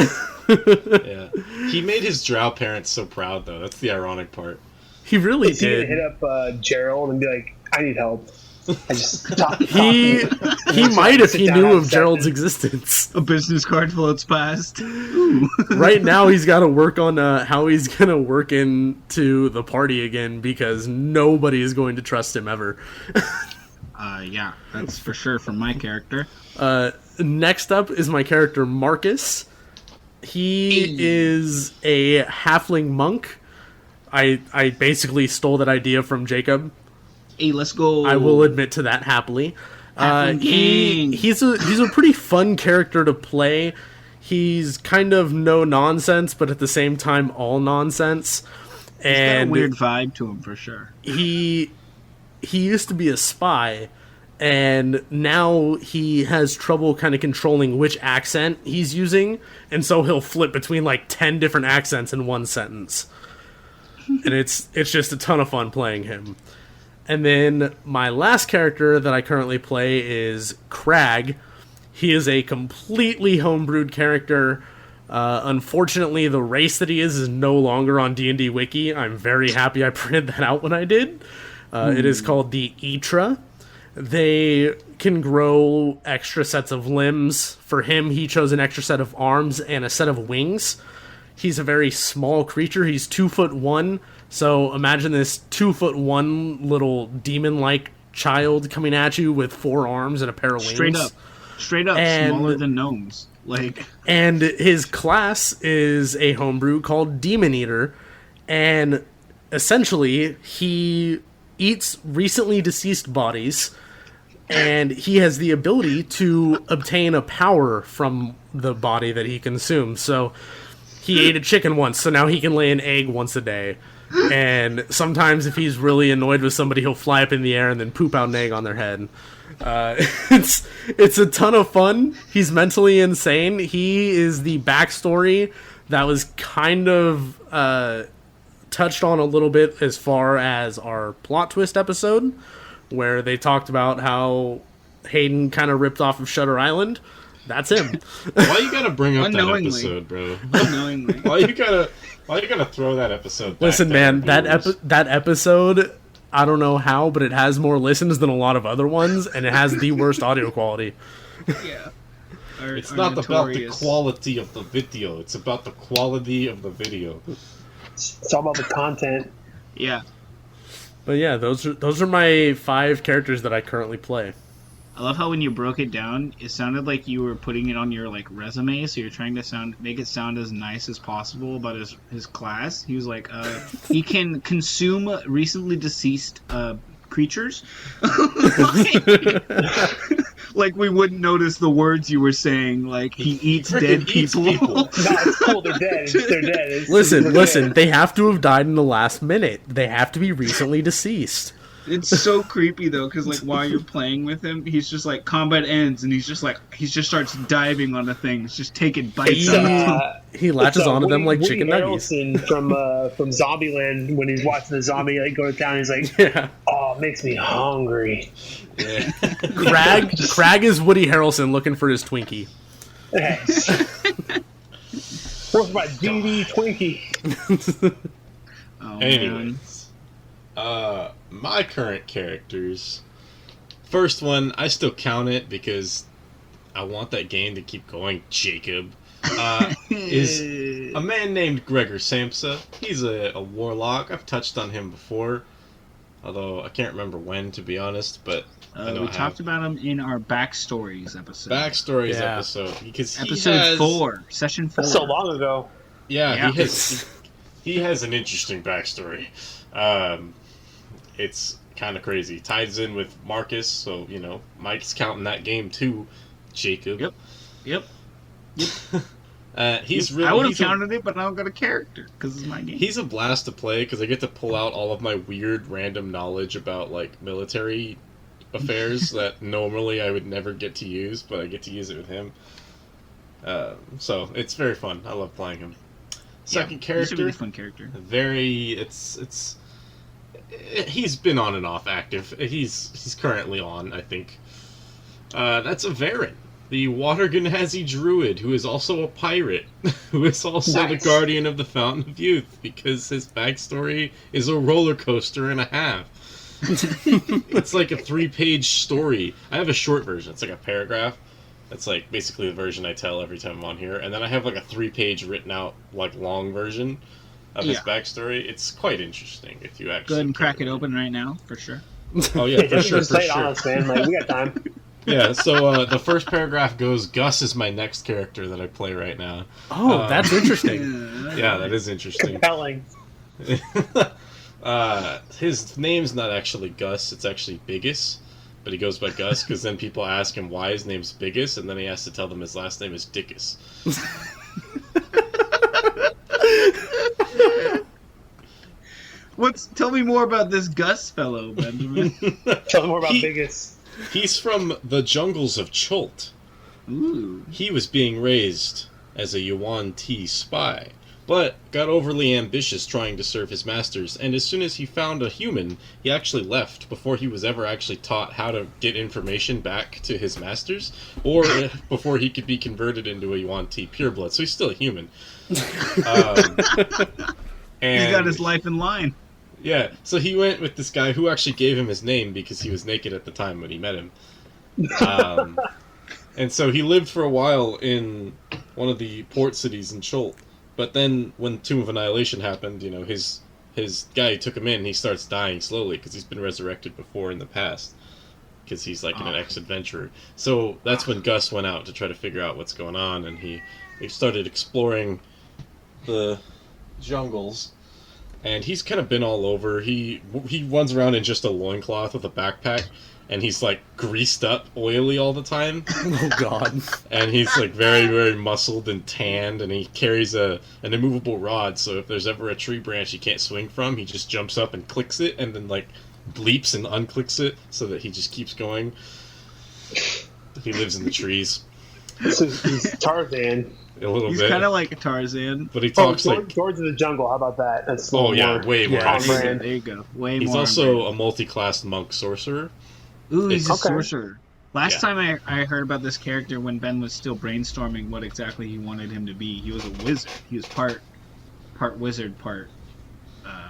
Yeah, he made his drow parents so proud, though. That's the ironic part. He really Is he did. gonna hit up Gerald and be like, "I need help." I just he might if he knew of Gerald's existence. A business card floats past. Right now, he's got to work on how he's gonna work into the party again, because nobody is going to trust him ever. Yeah, that's for sure from my character. Next up is my character Marcus. He is a halfling monk. I basically stole that idea from Jacob. Hey, let's go. I will admit to that happily. He's a pretty fun character to play. He's kind of no nonsense, but at the same time all nonsense. And he's got a weird vibe to him for sure. He used to be a spy, and now he has trouble kind of controlling which accent he's using, and so he'll flip between like 10 different accents in one sentence. And it's just a ton of fun playing him. And then my last character that I currently play is Crag. He is a completely homebrewed character. Unfortunately, the race that he is no longer on D&D Wiki. I'm very happy I printed that out when I did. It is called the Etra. They can grow extra sets of limbs. For him, he chose an extra set of arms and a set of wings. He's a very small creature. He's 2'1", so imagine this 2'1" little demon-like child coming at you with 4 arms and a pair of wings. Straight up, smaller than gnomes. And his class is a homebrew called Demon Eater, and essentially he eats recently deceased bodies, and he has the ability to obtain a power from the body that he consumes. So he ate a chicken once, so now he can lay an egg once a day. And sometimes if he's really annoyed with somebody, he'll fly up in the air and then poop out an egg on their head. It's a ton of fun. He's mentally insane. He is the backstory that was kind of touched on a little bit as far as our plot twist episode, where they talked about how Hayden kind of ripped off of Shutter Island. That's him. Why you gotta bring up that episode, bro? Unknowingly. Why you gotta throw that episode back? Listen, man, that episode, I don't know how, but it has more listens than a lot of other ones, and it has the worst audio quality. Yeah. It's are not about the notorious. quality of the video. It's about the quality of the video. It's all about the content. Yeah. But yeah, those are my 5 characters that I currently play. I love how when you broke it down, it sounded like you were putting it on your resume. So you're trying to make it sound as nice as possible about his class. He was like, he can consume recently deceased creatures. Like we wouldn't notice the words you were saying. Like he eats dead people. No, it's cool. They're dead. They're dead. Listen. They have to have died in the last minute. They have to be recently deceased. It's so creepy though, because while you're playing with him, he's just combat ends, and he just starts diving onto things, just taking bites. He latches onto them like Woody chicken nuggies. Harrelson from Zombieland, when he's watching the zombie go to town, he's like, Yeah. "Oh, it makes me hungry." Yeah. Crag is Woody Harrelson looking for his Twinkie. Hey. Where's my DD Twinkie? Oh, Anyways, my current characters. First one, I still count it because I want that game to keep going. Jacob is a man named Gregor Samsa. He's a warlock. I've touched on him before, although I can't remember when, to be honest. But I know we talked about him in our backstories episode. Backstories episode, because episode 4, session 4. That's so long ago. Yeah, he has an interesting backstory. It's kind of crazy. Ties in with Marcus, so Mike's counting that game too. Jacob. Yep. He's really. I would have counted it, but I don't got a character because it's my game. He's a blast to play because I get to pull out all of my weird, random knowledge about military affairs that normally I would never get to use, but I get to use it with him. So it's very fun. I love playing him. Second character, he's a really fun character. He's been on and off active. He's currently on, I think. That's a Varen, the Water Genasi druid, who is also a pirate, who is also the guardian of the Fountain of Youth, because his backstory is a roller coaster and a half. It's like a 3-page story. I have a short version. It's like a paragraph. That's basically the version I tell every time I'm on here. And then I have a 3-page written out long version of his backstory. It's quite interesting if you actually go ahead and crack it open right now, for sure. Oh yeah, for sure. Honest, man. We got time. Yeah, so the first paragraph goes, Gus is my next character that I play right now. Oh, that's interesting. Yeah, that is interesting. Compelling. His name's not actually Gus, it's actually Biggis. But he goes by Gus because then people ask him why his name's Biggis, and then he has to tell them his last name is Dickus. Tell me more about this Gus fellow, Benjamin. Tell me more about Biggest. He's from the jungles of Chult. Ooh. He was being raised as a Yuan Ti spy, but got overly ambitious trying to serve his masters, and as soon as he found a human, he actually left before he was ever actually taught how to get information back to his masters, or before he could be converted into a Yuan Ti pureblood, so he's still a human. And he's got his life in line. Yeah, so he went with this guy who actually gave him his name because he was naked at the time when he met him. And so he lived for a while in one of the port cities in Chult. But then when Tomb of Annihilation happened, his guy who took him in, he starts dying slowly because he's been resurrected before in the past. Because he's an ex-adventurer. So that's when Gus went out to try to figure out what's going on, and he started exploring the jungles. And he's kind of been all over. He runs around in just a loincloth with a backpack, and he's greased up, oily all the time. Oh God! And he's very, very muscled and tanned, and he carries an immovable rod. So if there's ever a tree branch he can't swing from, he just jumps up and clicks it, and then bleeps and unclicks it, so that he just keeps going. He lives in the trees. So he's Tarzan. A little He's bit. kind of like a Tarzan. But he talks George of the Jungle. How about that? That's way more. There you go. Way He's more. He's also a multi-classed monk sorcerer. Ooh, he's a sorcerer. Last time I heard about this character, when Ben was still brainstorming what exactly he wanted him to be, he was a wizard. He was part wizard, part...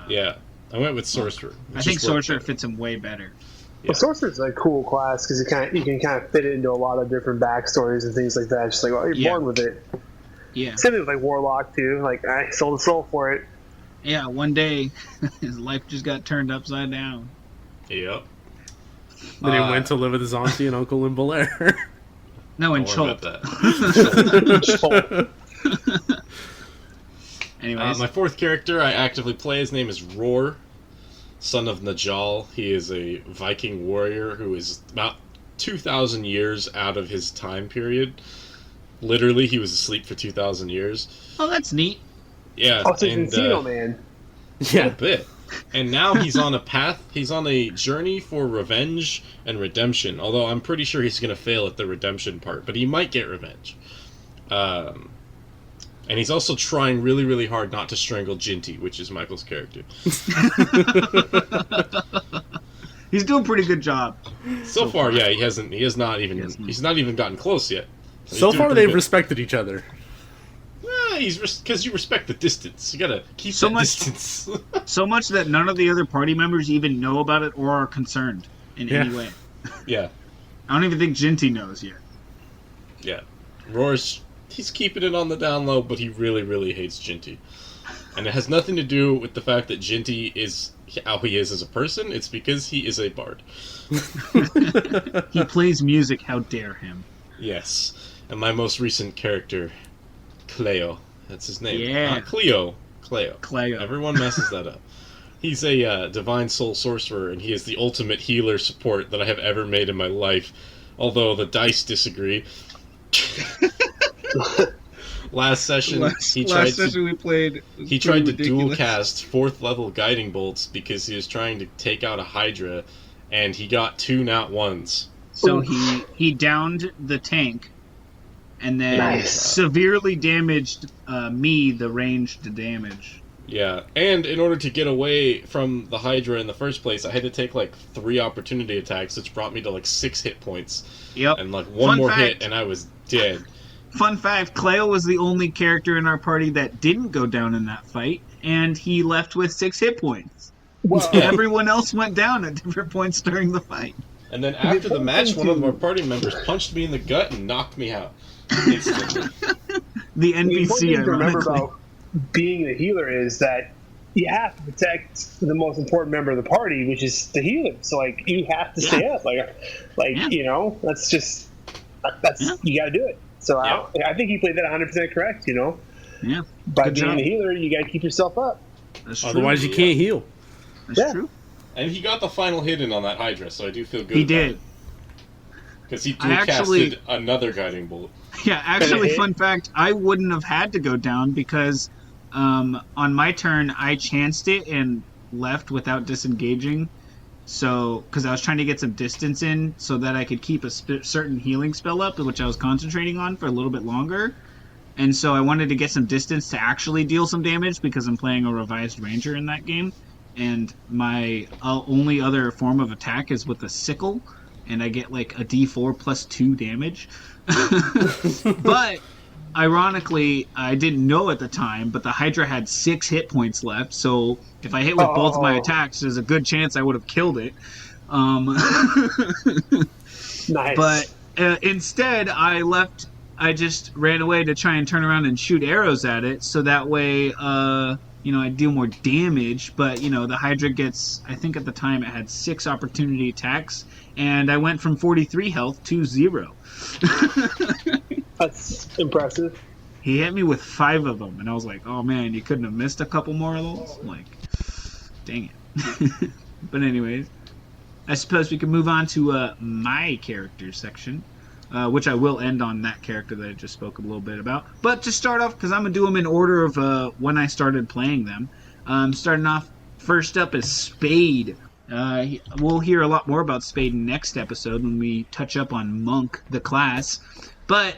Yeah, I went with sorcerer. I think sorcerer fits him way better. Well, Sorcerer's a cool class because you can kind of fit it into a lot of different backstories and things like that. Just like, well, you're born with it. Yeah. Same thing with like Warlock too. Like I sold a soul for it. Yeah, one day his life just got turned upside down. Yep. Then he went to live with his auntie and uncle in Bel Air. No, in Don't worry Chult. about that. Anyways. My fourth character I actively play, his name is Roar, son of Najal. He is a Viking warrior who is about 2,000 years out of his time period. Literally, he was asleep for 2,000 years. Oh, that's neat. Yeah, Oh, so and Encino Man. Yeah. a bit. And now he's on a path. He's on a journey for revenge and redemption. Although I'm pretty sure he's going to fail at the redemption part, but he might get revenge. And he's also trying really, really hard not to strangle Jinty, which is Michael's character. He's doing a pretty good job. So far, yeah, he's not even gotten close yet. So far, they've respected each other. Because you respect the distance. You gotta keep So that much- distance. So much that none of the other party members even know about it or are concerned in any way. Yeah, I don't even think Jinty knows yet. yeah. Roar's, he's keeping it on the down low, but he really, really hates Jinty. And it has nothing to do with the fact that Jinty is how he is as a person. It's because he is a bard. He plays music, how dare him. Yes. And my most recent character, Cleo. That's his name. Yeah. Cleo. Cleo. Everyone messes that up. He's a divine soul sorcerer, and he is the ultimate healer support that I have ever made in my life. Although the dice disagree. Last session, he tried to dual cast 4th level guiding bolts because he was trying to take out a Hydra, and he got 2 nat 1s. So he downed the tank, and then severely damaged me, the ranged damage. Yeah, and in order to get away from the Hydra in the first place, I had to take like 3 opportunity attacks, which brought me to like 6 hit points. Yep. And like one Fun more fact. hit, and I was dead. Fun fact, Cleo was the only character in our party that didn't go down in that fight, and he left with 6 hit points. Well, Everyone else went down at different points during the fight. And then after the match, one of our party members punched me in the gut and knocked me out. Instantly. The the important NPC, thing to remember ironically. about being the healer is that you have to protect the most important member of the party, which is the healer. So like you have to stay up, you know, that's you got to do it. So I think he played that 100% correct. You know, by Good being job. the healer, you got to keep yourself up. That's true. Otherwise, you can't heal. That's true. And he got the final hit in on that Hydra, so I do feel good. He did. Because he I casted another guiding bolt. Yeah, actually, fun fact, I wouldn't have had to go down because on my turn, I chanced it and left without disengaging. So, because I was trying to get some distance in so that I could keep a certain healing spell up, which I was concentrating on for a little bit longer. And so I wanted to get some distance to actually deal some damage because I'm playing a revised ranger in that game. And my only other form of attack is with a sickle. And I get like a d4 plus 2 damage. But ironically, I didn't know at the time, but the Hydra had 6 hit points left. So if I hit with both of my attacks, there's a good chance I would have killed it. Nice. But instead, I just ran away to try and turn around and shoot arrows at it. So that way, I deal more damage. But, the Hydra gets, I think at the time it had 6 opportunity attacks. And I went from 43 health to 0. That's impressive. He hit me with 5 of them, and I was like, "Oh man, you couldn't have missed a couple more of those." I'm like, dang it. But anyways, I suppose we can move on to my character section, which I will end on that character that I just spoke a little bit about. But to start off, because I'm gonna do them in order of when I started playing them. Starting off, first up is Spade. We'll hear a lot more about Spade next episode when we touch up on Monk, the class. But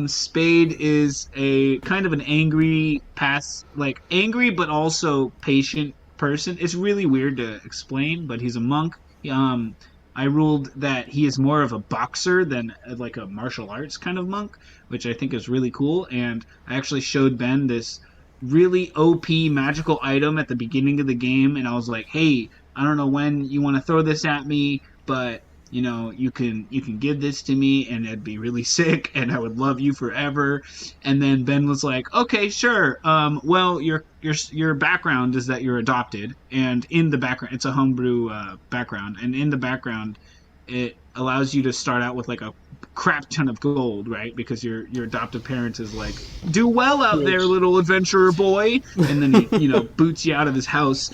Spade is a kind of an angry but also patient person. It's really weird to explain, but he's a monk. I ruled that he is more of a boxer than like a martial arts kind of monk, which I think is really cool. And I actually showed Ben this really OP magical item at the beginning of the game, and I was like, hey, I don't know when you want to throw this at me, but you can give this to me and it'd be really sick and I would love you forever. And then Ben was like, okay, sure. Well, your background is that you're adopted, and in the background, it's a homebrew background, and in the background, it allows you to start out with like a crap ton of gold, right? Because your adoptive parent is like, do well out there, little adventurer boy, and then he boots you out of his house.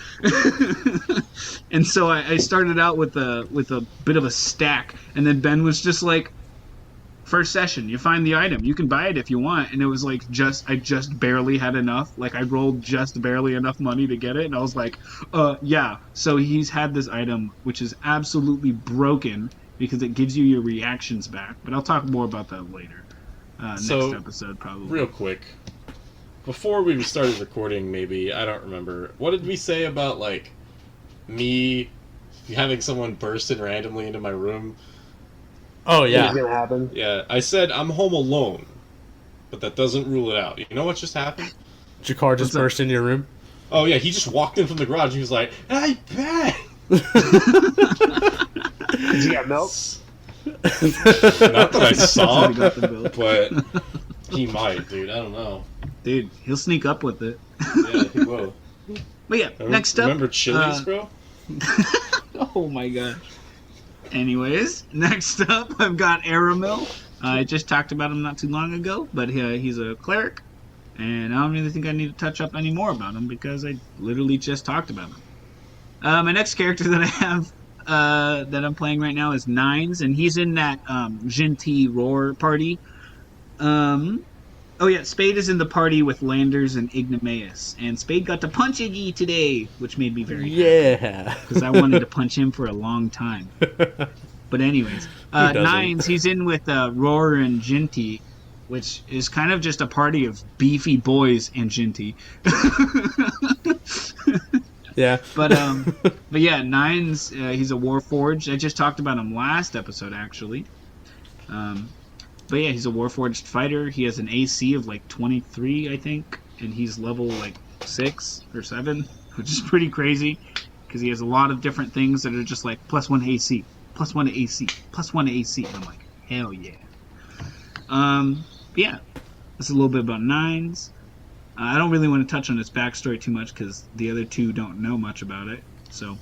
And so I started out with a bit of a stack, and then Ben was just like, first session, you find the item, you can buy it if you want. And it was like I just barely had enough. Like I rolled just barely enough money to get it, and I was like, yeah. So he's had this item which is absolutely broken because it gives you your reactions back. But I'll talk more about that later. Next episode, probably. Real quick, before we started recording, maybe, I don't remember, what did we say about like me having someone burst in randomly into my room? Oh, yeah. It's gonna happen. Yeah, I said I'm home alone, but that doesn't rule it out. You know what just happened? Jakar just burst into your room? Oh, yeah, he just walked in from the garage and he was like, hey, Ben! Did you get milk? Not that I saw, but he might, dude. I don't know. Dude, he'll sneak up with it. Yeah, he will. But yeah, next up... Remember Chili's, bro? Oh my god. Anyways, next up, I've got Aramil. I just talked about him not too long ago, but he's a cleric, and I don't really think I need to touch up any more about him because I literally just talked about him. My next character that I have that I'm playing right now is Nines, and he's in that Jinti Roar party. Oh yeah, Spade is in the party with Landers and Ignomaeus, and Spade got to punch Iggy today, which made me very happy. Because I wanted to punch him for a long time. But anyways, Nines, he's in with Roar and Jinti, which is kind of just a party of beefy boys and Jinti. Yeah. But yeah, Nines, he's a Warforged. I just talked about him last episode, actually. But yeah, he's a Warforged fighter. He has an AC of like 23, I think, and he's level like 6 or 7, which is pretty crazy because he has a lot of different things that are just like +1 AC, +1 AC, +1 AC. And I'm like, hell yeah. Yeah, that's a little bit about Nines. I don't really want to touch on his backstory too much because the other two don't know much about it. So,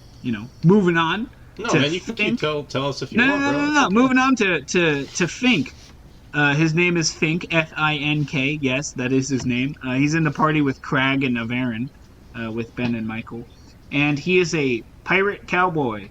moving on. No, man, you can tell us if you want, bro. No. Okay. Moving on to Fink. His name is Fink, F-I-N-K. Yes, that is his name. He's in the party with Crag and Avarin, with Ben and Michael. And he is a pirate cowboy.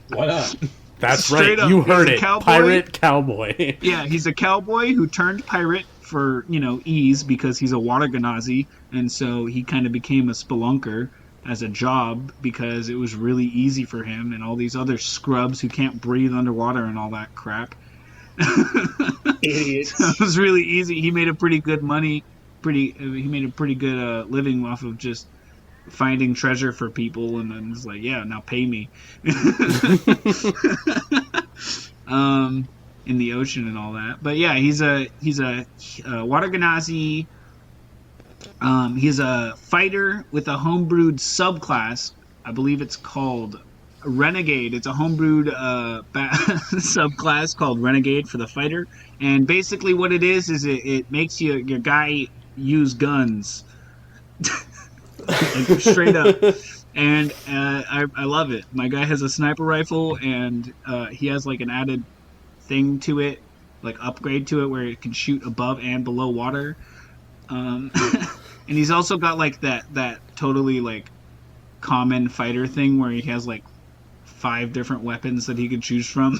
Why not? That's Straight right. up, You heard it. Cowboy. Pirate cowboy. Yeah, he's a cowboy who turned pirate for, ease because he's a water genasi. And so he kind of became a spelunker as a job because it was really easy for him and all these other scrubs who can't breathe underwater and all that crap. Idiots. So it was really easy. He made a pretty good money. He made a pretty good living off of just finding treasure for people, and then it's like, yeah, now pay me. In the ocean and all that. But yeah, he's a water genasi. He's a fighter with a homebrewed subclass. I believe it's called Renegade. It's a homebrewed subclass called Renegade for the fighter. And basically what it is it makes your guy use guns. Like, straight up. And I love it. My guy has a sniper rifle, and he has like an added thing to it, like upgrade to it, where it can shoot above and below water. And he's also got like that totally like common fighter thing where he has like 5 different weapons that he can choose from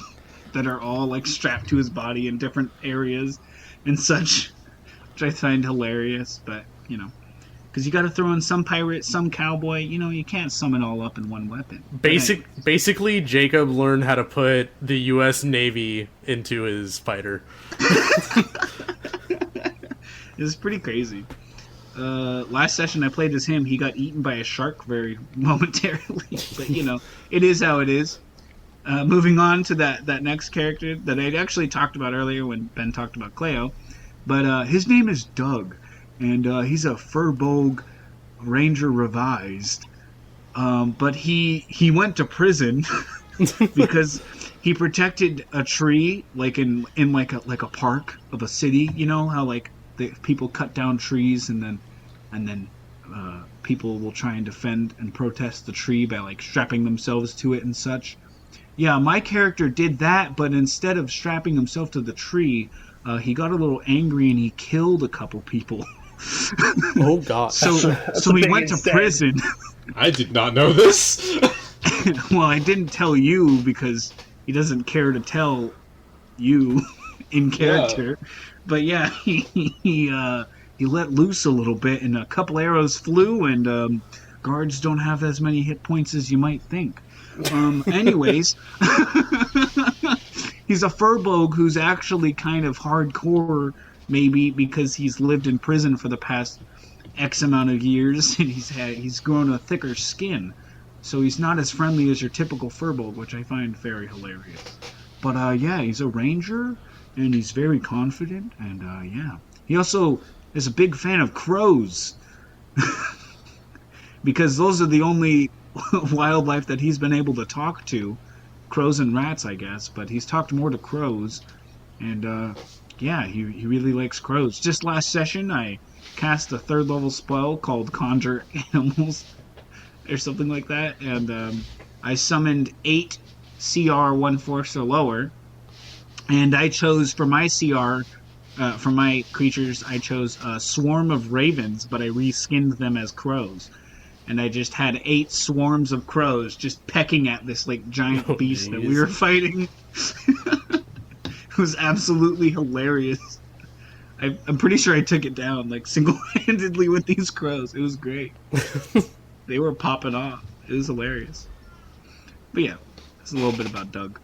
that are all like strapped to his body in different areas and such, which I find hilarious. But because you got to throw in some pirate, some cowboy, you can't sum it all up in one weapon. Basically, Jacob learned how to put the U.S. Navy into his fighter. It's pretty crazy. Last session I played as him, he got eaten by a shark very momentarily. But, it is how it is. Moving on to that next character that I actually talked about earlier when Ben talked about Cleo. But his name is Doug, and he's a Furbolg Ranger Revised. But he went to prison because he protected a tree, like in like a park of a city. You know how like people cut down trees and then people will try and defend and protest the tree by like strapping themselves to it and such. Yeah, my character did that, but instead of strapping himself to the tree, he got a little angry and he killed a couple people. Oh God! So he went to prison. I did not know this. Well, I didn't tell you because he doesn't care to tell you in character. Yeah. But yeah, he let loose a little bit, and a couple arrows flew, and guards don't have as many hit points as you might think. Anyways, he's a furbolg who's actually kind of hardcore, maybe because he's lived in prison for the past X amount of years, and he's grown a thicker skin, so he's not as friendly as your typical furbolg, which I find very hilarious. But yeah, he's a ranger, and he's very confident, and yeah, he also is a big fan of crows, because those are the only wildlife that he's been able to talk to. Crows and rats, I guess, but he's talked more to crows, and yeah, he really likes crows. Just last session, I cast a 3rd level spell called Conjure Animals, or something like that, and I summoned 8 CR 1 force or lower, and I chose for my CR, for my creatures, I chose a swarm of ravens, but I reskinned them as crows. And I just had 8 swarms of crows just pecking at this like giant beast that we were fighting. It was absolutely hilarious. I'm pretty sure I took it down like single-handedly with these crows. It was great. They were popping off. It was hilarious. But yeah, it's a little bit about Doug.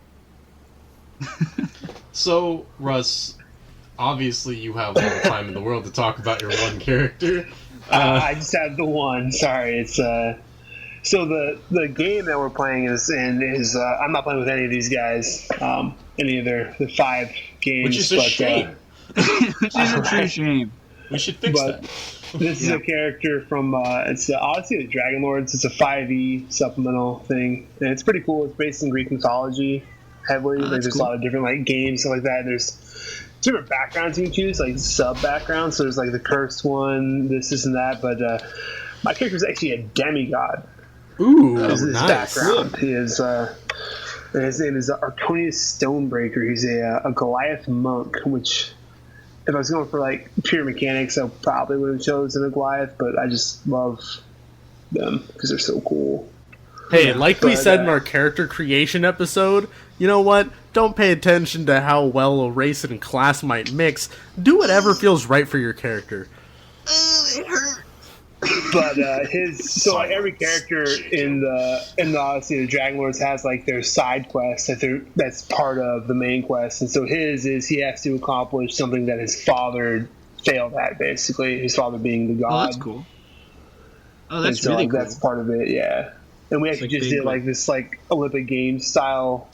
So, Russ, obviously you have all the time in the world to talk about your one character. I just have the one. Sorry, it's so the game that we're playing is I'm not playing with any of these guys, any of the 5 games, which is a shame. Which is a true shame. We should fix that. This is a character from it's the Odyssey of the Dragon Lords. It's a 5e supplemental thing, and it's pretty cool. It's based in Greek mythology heavily. There's cool. A lot of different like games, stuff like that. There's different backgrounds you can choose, like sub backgrounds. So there's like the cursed one, this and that. But my character is actually a demigod. Ooh, this is his nice. background. He is his name is Arconius Stonebreaker. He's a Goliath monk, which if I was going for like pure mechanics, I probably would have chosen a Goliath, but I just love them because they're so cool. Hey, like we said in our character creation episode, you know what? Don't pay attention to how well a race and class might mix. Do whatever feels right for your character. It hurt. But so like every character in the Odyssey of the Dragon Lords has like their side quests that's part of the main quest, and so his is he has to accomplish something that his father failed at, basically. His father being the god. Oh, that's cool. Oh, that's so, really like, cool. That's part of it, yeah. And we actually just did like this like Olympic Games style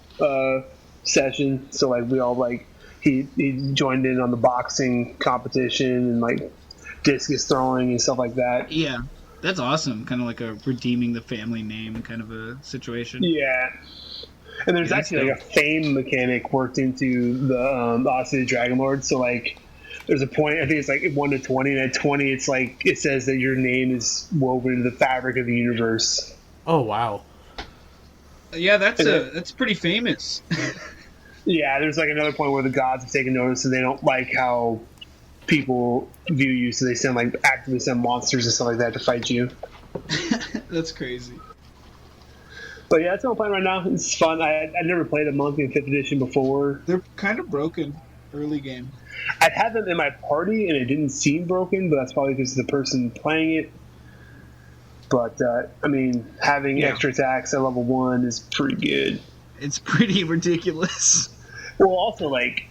session. So like we all like he joined in on the boxing competition and like discus throwing and stuff like that. Yeah, that's awesome. Kind of like a redeeming the family name kind of a situation. Yeah. And there's actually like a fame mechanic worked into the Odyssey of the Dragon Lord. So like there's a point, I think it's like 1 to 20, and at 20 it's like it says that your name is woven into the fabric of the universe. Oh wow. Yeah, that's pretty famous. Yeah, there's like another point where the gods have taken notice and they don't like how people view you, so they actively send monsters and stuff like that to fight you. That's crazy. But yeah, that's what I'm playing right now. It's fun. I never played a monk in 5th edition before. They're kind of broken early game. I've had them in my party and it didn't seem broken, but that's probably because the person playing it. But I mean, having extra attacks at level 1 is pretty good. It's pretty ridiculous. Well, also like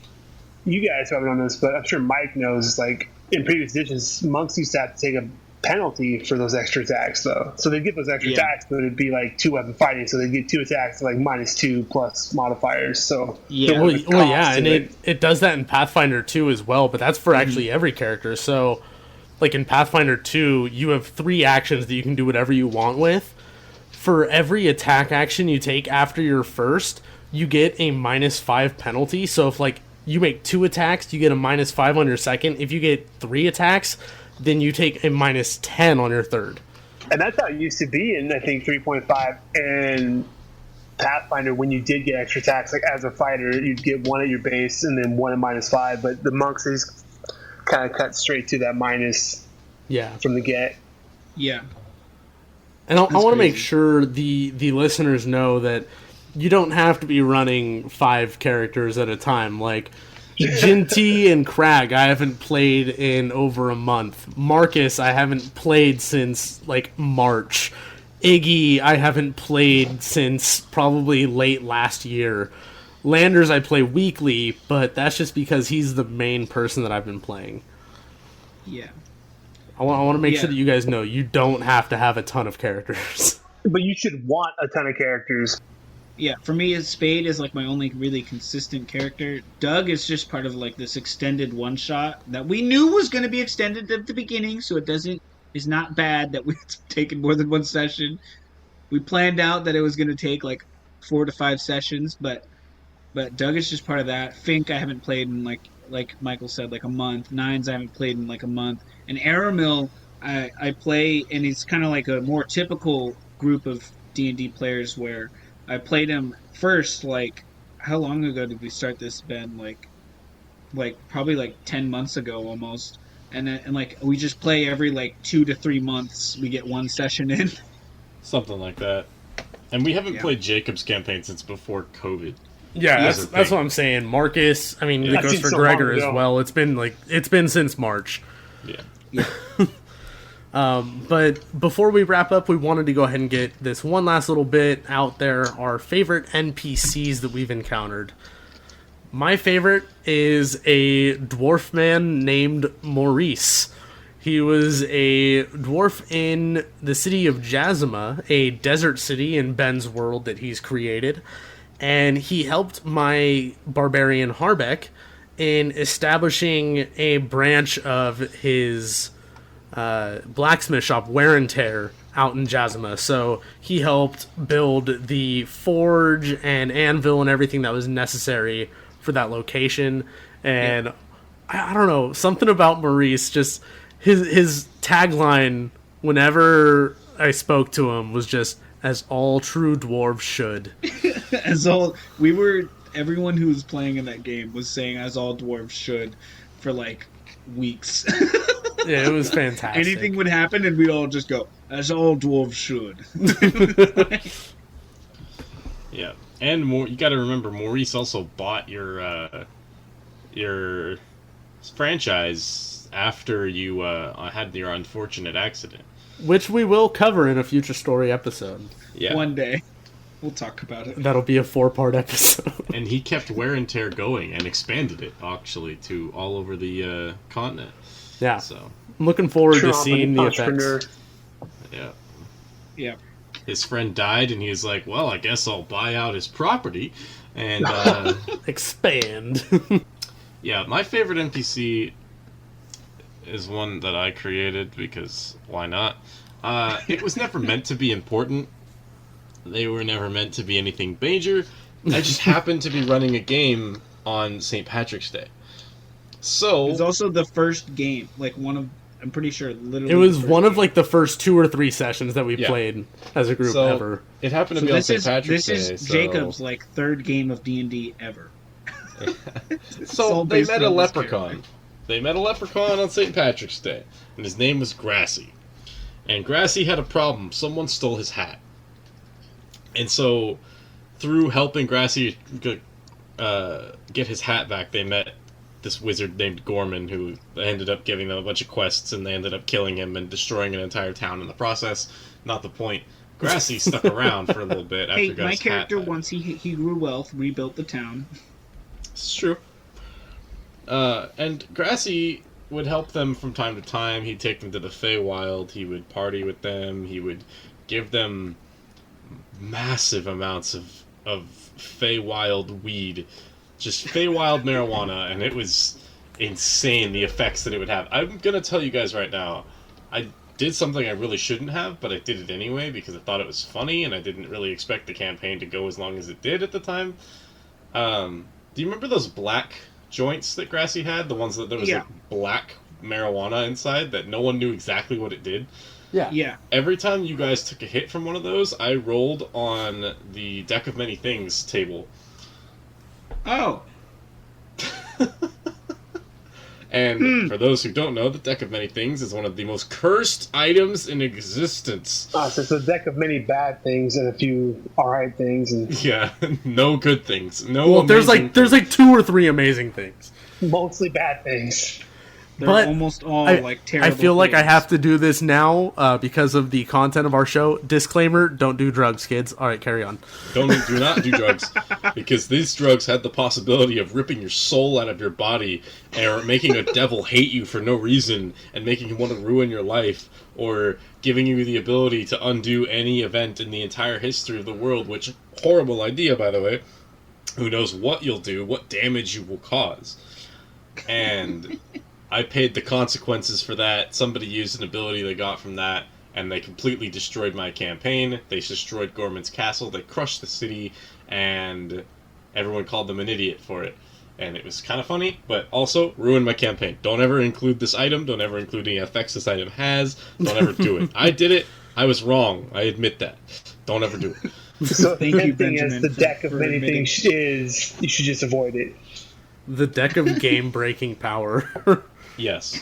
you guys probably don't know this, but I'm sure Mike knows. Like in previous editions, monks used to have to take a penalty for those extra attacks, though. So they'd get those extra attacks, but it'd be like 2-weapon fighting, so they'd get 2 attacks like -2 plus modifiers. So yeah, well yeah, and it does that in Pathfinder 2 as well, but that's for actually every character. So like in Pathfinder 2, you have 3 actions that you can do whatever you want with. for every attack action you take after your first, you get a -5 penalty. So if like you make 2 attacks, you get a -5 on your second. If you get 3 attacks, then you take a -10 on your third. And that's how it used to be in, I think, 3.5 and Pathfinder. When you did get extra attacks, like as a fighter, you'd get 1 at your base and then 1 at -5. But the monks is kind of cut straight to that minus from the get. Yeah. And I want to make sure the listeners know that you don't have to be running 5 characters at a time. Like, Jinty and Crag, I haven't played in over a month. Marcus, I haven't played since, like, March. Iggy, I haven't played since probably late last year. Landers, I play weekly, but that's just because he's the main person that I've been playing. Yeah. I want to make sure that you guys know you don't have to have a ton of characters. But you should want a ton of characters. Yeah, for me, Spade is like my only really consistent character. Doug is just part of like this extended one-shot that we knew was going to be extended at the beginning, so it's not bad that we've taken more than 1 session. We planned out that it was going to take like 4 to 5 sessions, but Doug is just part of that. Fink I haven't played in like Michael said, like a month. Nines I haven't played in like a month. And Aramil I play, and it's kind of like a more typical group of D&D players where I played him first, like, how long ago did we start this, Ben? Like probably like 10 months ago almost. And like we just play every like 2 to 3 months. We get 1 session in. Something like that. And we haven't played Jacob's campaign since before COVID. Yeah, that's what I'm saying. Marcus, I mean, it goes for Gregor as well. It's been since March. Yeah. But before we wrap up, we wanted to go ahead and get this one last little bit out there. Our favorite NPCs that we've encountered. My favorite is a dwarf man named Maurice. He was a dwarf in the city of Jasima, a desert city in Ben's world that he's created. And he helped my barbarian Harbeck in establishing a branch of his blacksmith shop, Wear and Tear, out in Jasima. So he helped build the forge and anvil and everything that was necessary for that location. And I don't know, something about Maurice, just his tagline whenever I spoke to him was just, as all true dwarves should. Everyone who was playing in that game was saying as all dwarves should for like weeks. Yeah, it was fantastic. Anything would happen and we'd all just go, as all dwarves should. Yeah. And you got to remember, Maurice also bought your franchise after you had your unfortunate accident. Which we will cover in a future story episode. Yeah. One day. We'll talk about it. That'll be a 4-part episode. And he kept Wear and Tear going and expanded it, actually, to all over the continent. Yeah. So I'm looking forward to seeing the effects. Yeah. Yeah. His friend died, and he was like, well, I guess I'll buy out his property. And expand. Yeah, my favorite NPC is one that I created, because why not? It was never meant to be important. They were never meant to be anything major. I just happened to be running a game on St. Patrick's Day. So it was also the first game, like I'm pretty sure literally. It was one of like the first 2 or 3 sessions that we played as a group ever. It happened to be on St. Patrick's Day. This is Jacob's like 3rd game of D&D ever. So they met a leprechaun. They met a leprechaun on St. Patrick's Day, and his name was Grassy. And Grassy had a problem. Someone stole his hat. And so, through helping Grassy get his hat back, they met this wizard named Gorman, who ended up giving them a bunch of quests, and they ended up killing him and destroying an entire town in the process. Not the point. Grassy stuck around for a little bit after he got his hat back. My character, once he grew wealth, rebuilt the town. It's true. And Grassy would help them from time to time. He'd take them to the Feywild. He would party with them. He would give them massive amounts of Feywild weed. Just Feywild marijuana, and it was insane, the effects that it would have. I'm going to tell you guys right now, did something I really shouldn't have, but I did it anyway because I thought it was funny, and I didn't really expect the campaign to go as long as it did at the time. Do you remember those black joints that Grassy had? The ones that there was like black marijuana inside that no one knew exactly what it did? Yeah. Every time you guys took a hit from one of those, I rolled on the Deck of Many Things table. Oh. And for those who don't know, the Deck of Many Things is one of the most cursed items in existence. So it's a deck of many bad things and a few alright things, and Yeah, no good things. There's like 2 or 3 amazing things. mostly bad things. They're almost all like terrible. I feel like I things. have to do this now because of the content of our show. Disclaimer: don't do drugs, kids. All right, carry on. Do not do drugs, because these drugs had the possibility of ripping your soul out of your body, or making a devil hate you for no reason, and making him want to ruin your life, or giving you the ability to undo any event in the entire history of the world, which, horrible idea, by the way. Who knows what you'll do, what damage you will cause. And I paid the consequences for that. Somebody used an ability they got from that, and they completely destroyed my campaign. They destroyed Gorman's castle, they crushed the city, and everyone called them an idiot for it. And it was kind of funny, but also ruined my campaign. Don't ever include this item, don't ever include any effects this item has, don't ever do it. I did it, I was wrong, I admit that. Don't ever do it. So the Thank you, good thing is Benjamin, the deck of many admitting. things is you should just avoid it. The deck of game-breaking power. Yes.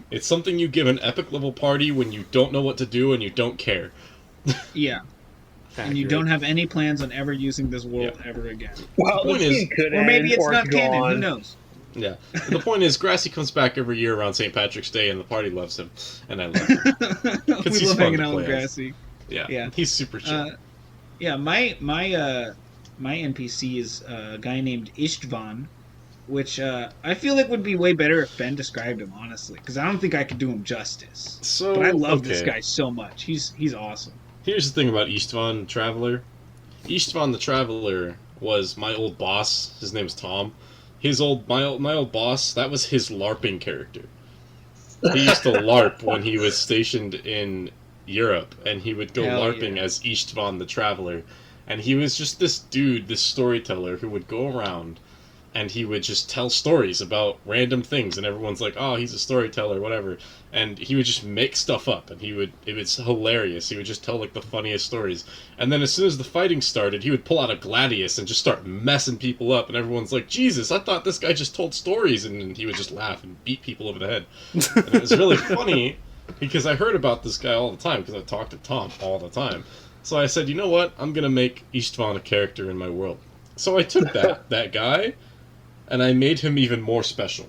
It's something you give an epic level party when you don't know what to do and you don't care. Yeah. And you Accurate. don't have any plans on ever using this world ever again. Well, The point this is- game could Or maybe end, it's or it not could go canon. on. Who knows? Yeah. The point is, Grassy comes back every year around St. Patrick's Day and the party loves him. And I love him. We he's love fun hanging to out with play as. Grassy. Yeah. Yeah. He's super chill. Yeah, my NPC is a guy named Istvan, which I feel like would be way better if Ben described him, honestly, because I don't think I could do him justice. So, But I love this okay. guy so much. He's awesome. Here's the thing about Istvan the Traveler. Istvan the Traveler was my old boss. His name was Tom. My old boss, that was his LARPing character. He used to LARP when he was stationed in Europe, and he would go Hell LARPing yeah. as Istvan the Traveler. And he was just this dude, this storyteller, who would go around and he would just tell stories about random things, and everyone's like, oh, he's a storyteller, whatever. And he would just make stuff up, and it was hilarious. He would just tell, like, the funniest stories. And then as soon as the fighting started, he would pull out a gladius and just start messing people up, and everyone's like, Jesus, I thought this guy just told stories, and he would just laugh and beat people over the head. And it was really funny, because I heard about this guy all the time, because I talked to Tom all the time. So I said, you know what, I'm gonna make Istvan a character in my world. So I took that guy, and I made him even more special.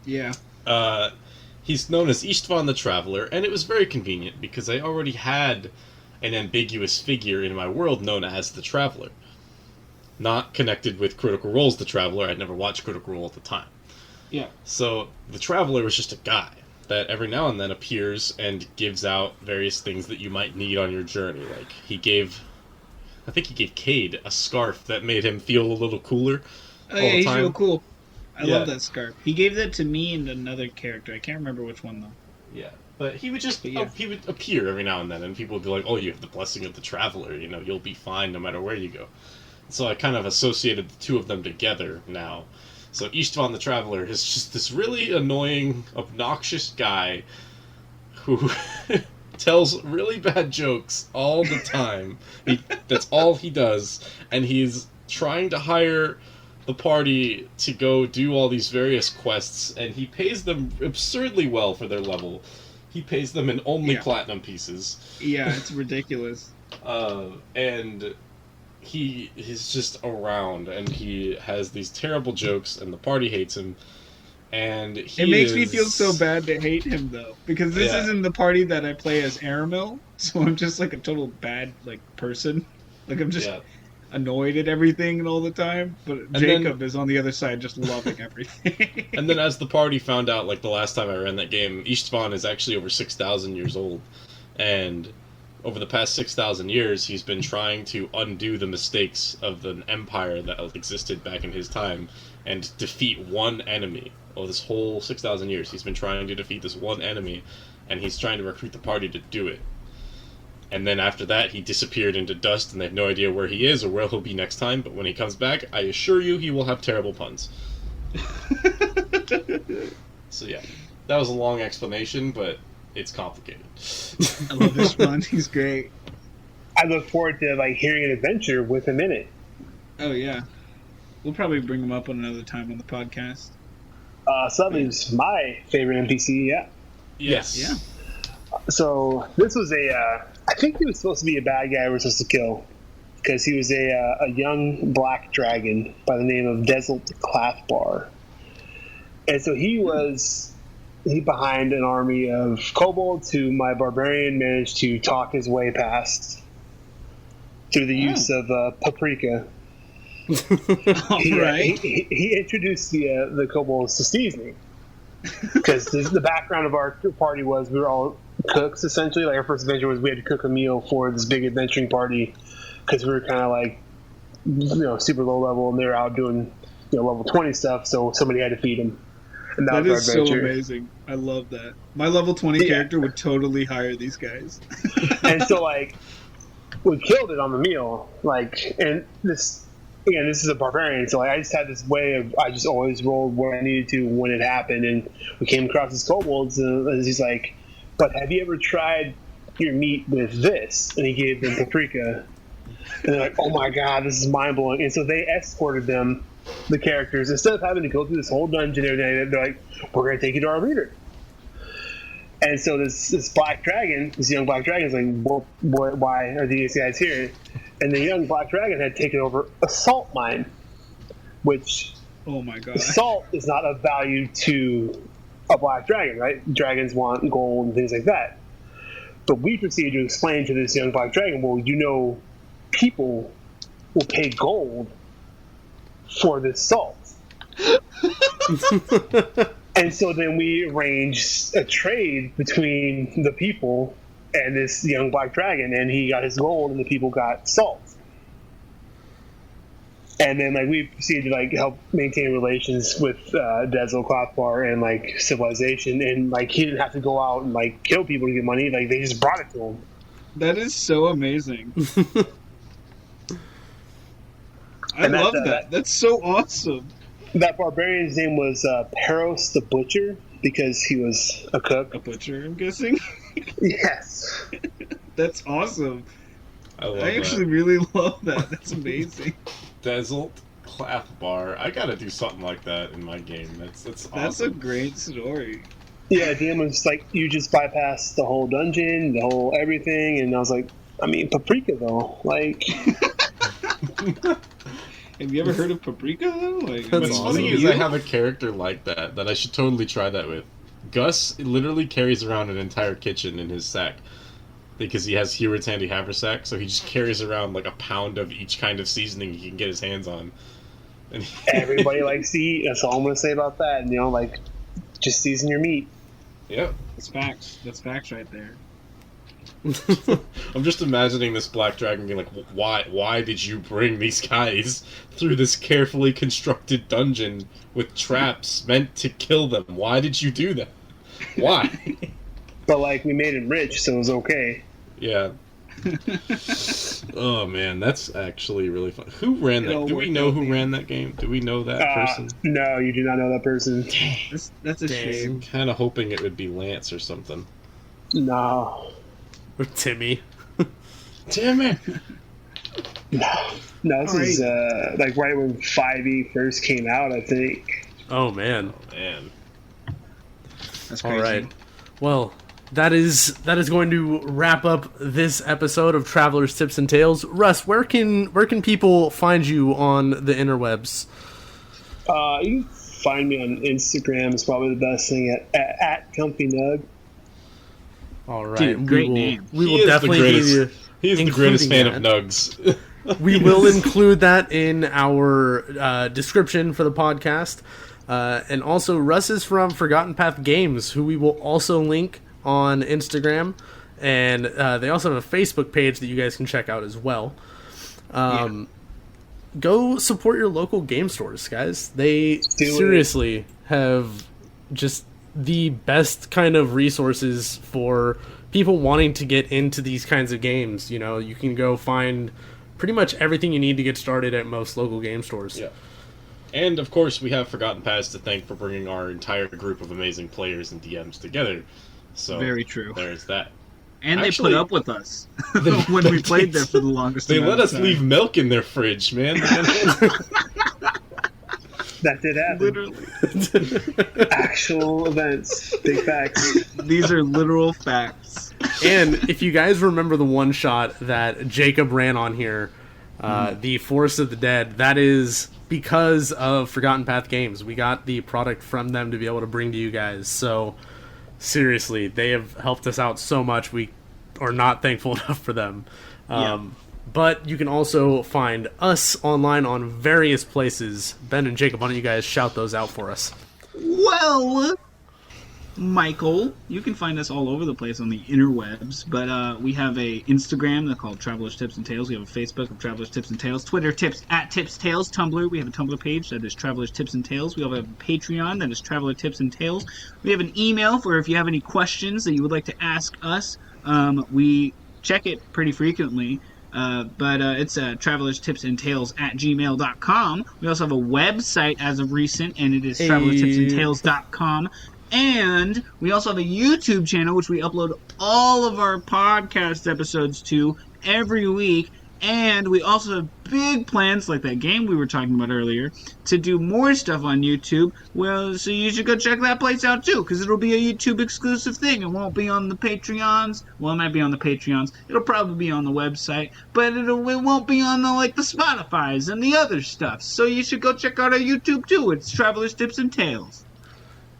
Yeah. He's known as Istvan the Traveler, and it was very convenient because I already had an ambiguous figure in my world known as the Traveler. Not connected with Critical Role's the Traveler. I'd never watched Critical Role at the time. Yeah. So the Traveler was just a guy that every now and then appears and gives out various things that you might need on your journey. Like, I think he gave Cade a scarf that made him feel a little cooler. Oh all yeah, the he's time. real cool. I Yeah. love that scarf. He gave that to me and another character. I can't remember which one though. Yeah, but he would just But yeah. he would appear every now and then, and people would be like, "Oh, you have the blessing of the Traveler. You know, you'll be fine no matter where you go." So I kind of associated the two of them together now. So Istvan the Traveler is just this really annoying, obnoxious guy who tells really bad jokes all the time. That's all he does, and he's trying to hire the party to go do all these various quests, and he pays them absurdly well for their level. He pays them in only platinum pieces. Yeah, it's ridiculous. And he is just around, and he has these terrible jokes, and the party hates him. And he It makes me feel so bad to hate him though, because this Yeah. isn't the party that I play as Aramil, so I'm just like a total bad person. Like I'm just Yeah. annoyed at everything all the time. But then- Jacob is on the other side, just loving everything. And then as the party found out, like the last time I ran that game, Istvan is actually over 6,000 years old. And over the past 6,000 years, he's been trying to undo the mistakes of the empire that existed back in his time and defeat one enemy. Oh, this whole 6,000 years, he's been trying to defeat this one enemy. and he's trying to recruit the party to do it. And then after that, he disappeared into dust, and they have no idea where he is or where he'll be next time. But when he comes back, I assure you, he will have terrible puns. So yeah, that was a long explanation, but it's complicated. I love this one. He's great. I look forward to hearing an adventure with him in it. Oh yeah, we'll probably bring him up on another time on the podcast. So that leaves my favorite NPC. Yeah. Yes. Yeah. So this was I think he was supposed to be a bad guy we're supposed to kill, because he was a young black dragon by the name of Desert Clathbar. And so he behind an army of kobolds who my barbarian managed to talk his way past through the use of paprika. He introduced the kobolds to seasoning, because the background of our party was we were all cooks essentially. Like our first adventure was we had to cook a meal for this big adventuring party, because we were kind of super low level and they were out doing level 20 stuff, so somebody had to feed them. And that is so amazing. I love that. My level 20 character would totally hire these guys. And so we killed it on the meal, and this is a barbarian, so I just had this way of I just always rolled what I needed to when it happened. And we came across these kobolds, and he's like, "But have you ever tried your meat with this?" And he gave them paprika, and they're like, "Oh my god, this is mind blowing!" And so they escorted them, the characters, instead of having to go through this whole dungeon and everything. They're like, "We're going to take you to our leader." And so this black dragon, this young black dragon, is like, "Well, why are these guys here?" And the young black dragon had taken over a salt mine, which, oh my god, salt is not of value to a black dragon, right? Dragons want gold and things like that. But we proceeded to explain to this young black dragon, well, people will pay gold for this salt. And so then we arranged a trade between the people and this young black dragon, and he got his gold and the people got salt. And then we proceeded to help maintain relations with Desert Clathbar and civilization, and he didn't have to go out and kill people to get money. They just brought it to him. That is so amazing. I love that. That's so awesome. That barbarian's name was Peros the Butcher, because he was a cook. A butcher, I'm guessing? Yes. That's awesome. I actually really love that. That's amazing. Desert Clathbar. I gotta do something like that in my game. That's awesome. That's a great story. Yeah, DM was you just bypass the whole dungeon, the whole everything, and I was like, paprika though, Have you ever heard of paprika though? What's funny is I have a character like that I should totally try that with. Gus literally carries around an entire kitchen in his sack, because he has Heward's Handy Haversack, so he just carries around a pound of each kind of seasoning he can get his hands on. And everybody likes to eat. That's all I'm gonna say about that. And just season your meat. Yep. That's facts. That's facts right there. I'm just imagining this black dragon being like, why did you bring these guys through this carefully constructed dungeon with traps meant to kill them? Why did you do that? Why? But we made him rich, so it was okay. Yeah. Oh man, that's actually really fun. Who ran that? Do we know who ran that game? Do we know that person? No, you do not know that person. That's a shame. I'm kind of hoping it would be Lance or something. No. Or Timmy. Timmy! No, this is right when 5e first came out, I think. Oh man. Oh man. That's crazy. All right. Well, that is going to wrap up this episode of Traveler's Tips and Tales. Russ, where can people find you on the interwebs? You can find me on Instagram. It's probably the best thing at Comfy Nug. All right. Dude, great name. He is the greatest fan of Nugs. We will include that in our description for the podcast. And also, Russ is from Forgotten Path Games, who we will also link on Instagram. And they also have a Facebook page that you guys can check out as well. Go support your local game stores, guys. They seriously have just the best kind of resources for people wanting to get into these kinds of games. You know, you can go find pretty much everything you need to get started at most local game stores. Yeah. And, of course, we have Forgotten Past to thank for bringing our entire group of amazing players and DMs together. So Very true. There's that. And Actually, they put up with us when we played there for the longest They amount let of us time. leave milk in their fridge, man. That did happen. Literally. Actual events. Big facts. These are literal facts. And if you guys remember the one shot that Jacob ran on here, the Forest of the Dead, that is because of Forgotten Path Games. We got the product from them to be able to bring to you guys. So, seriously, they have helped us out so much. We are not thankful enough for them. But you can also find us online on various places. Ben and Jacob, why don't you guys shout those out for us? Well, Michael, you can find us all over the place on the interwebs, but we have a Instagram that's called Travelers Tips and Tales. We have a Facebook of Travelers Tips and Tales, Twitter tips at Tips Tales, Tumblr. We have a Tumblr page that is Travelers Tips and Tales. We also have a Patreon that is Traveler Tips and Tales. We have an email for if you have any questions that you would like to ask us. We check it pretty frequently. But it's travelerstipsandtales@gmail.com. We also have a website as of recent, and it is travelerstipsandtales.com. And we also have a YouTube channel, which we upload all of our podcast episodes to every week. And we also have big plans, like that game we were talking about earlier, to do more stuff on YouTube. Well, so you should go check that place out too, because it'll be a YouTube exclusive thing. It won't be on the Patreons. Well, it might be on the Patreons. It'll probably be on the website, but it won't be on the Spotify's and the other stuff. So you should go check out our YouTube too. It's Travelers Tips and Tales.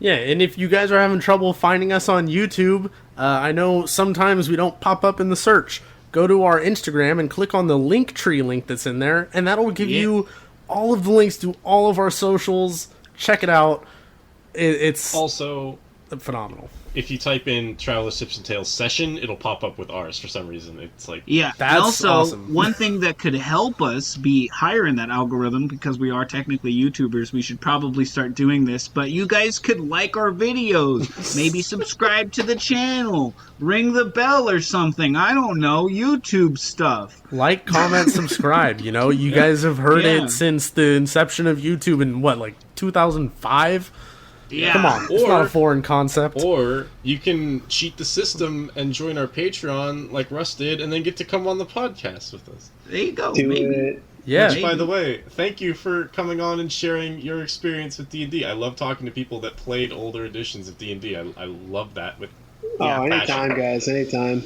Yeah, and if you guys are having trouble finding us on YouTube, I know sometimes we don't pop up in the search. Go to our Instagram and click on the Linktree link that's in there, and that'll give you all of the links to all of our socials. Check it out. It's also phenomenal. If you type in Traveler Tips and Tales session, it'll pop up with ours for some reason. It's like... Yeah, that's and also, awesome. One thing that could help us be higher in that algorithm, because we are technically YouTubers, we should probably start doing this, but you guys could like our videos, maybe subscribe to the channel, ring the bell or something, I don't know, YouTube stuff. Like, comment, subscribe, you know? You guys have heard it since the inception of YouTube in, 2005? Yeah. Come on, it's not a foreign concept. Or you can cheat the system and join our Patreon like Russ did, and then get to come on the podcast with us. There you go. Do maybe. it. Yeah. Which, by the way, thank you for coming on and sharing your experience with D&D. I love talking to people that played older editions of D&D. I love that. With Anytime, guys. Anytime.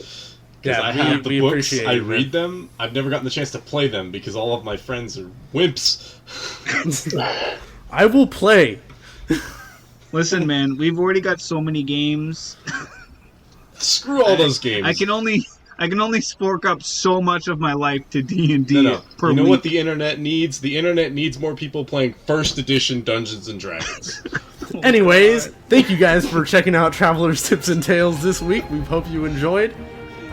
Yeah, I have the books, appreciate I it, read them. I've never gotten the chance to play them because all of my friends are wimps. I will play. Listen, man, we've already got so many games. Screw all those games. I can only fork up so much of my life to D&D No. per You know week. what the internet needs? The internet needs more people playing first edition Dungeons and Dragons. Anyways, thank you guys for checking out Travelers Tips and Tales this week. We hope you enjoyed.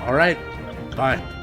All right, bye.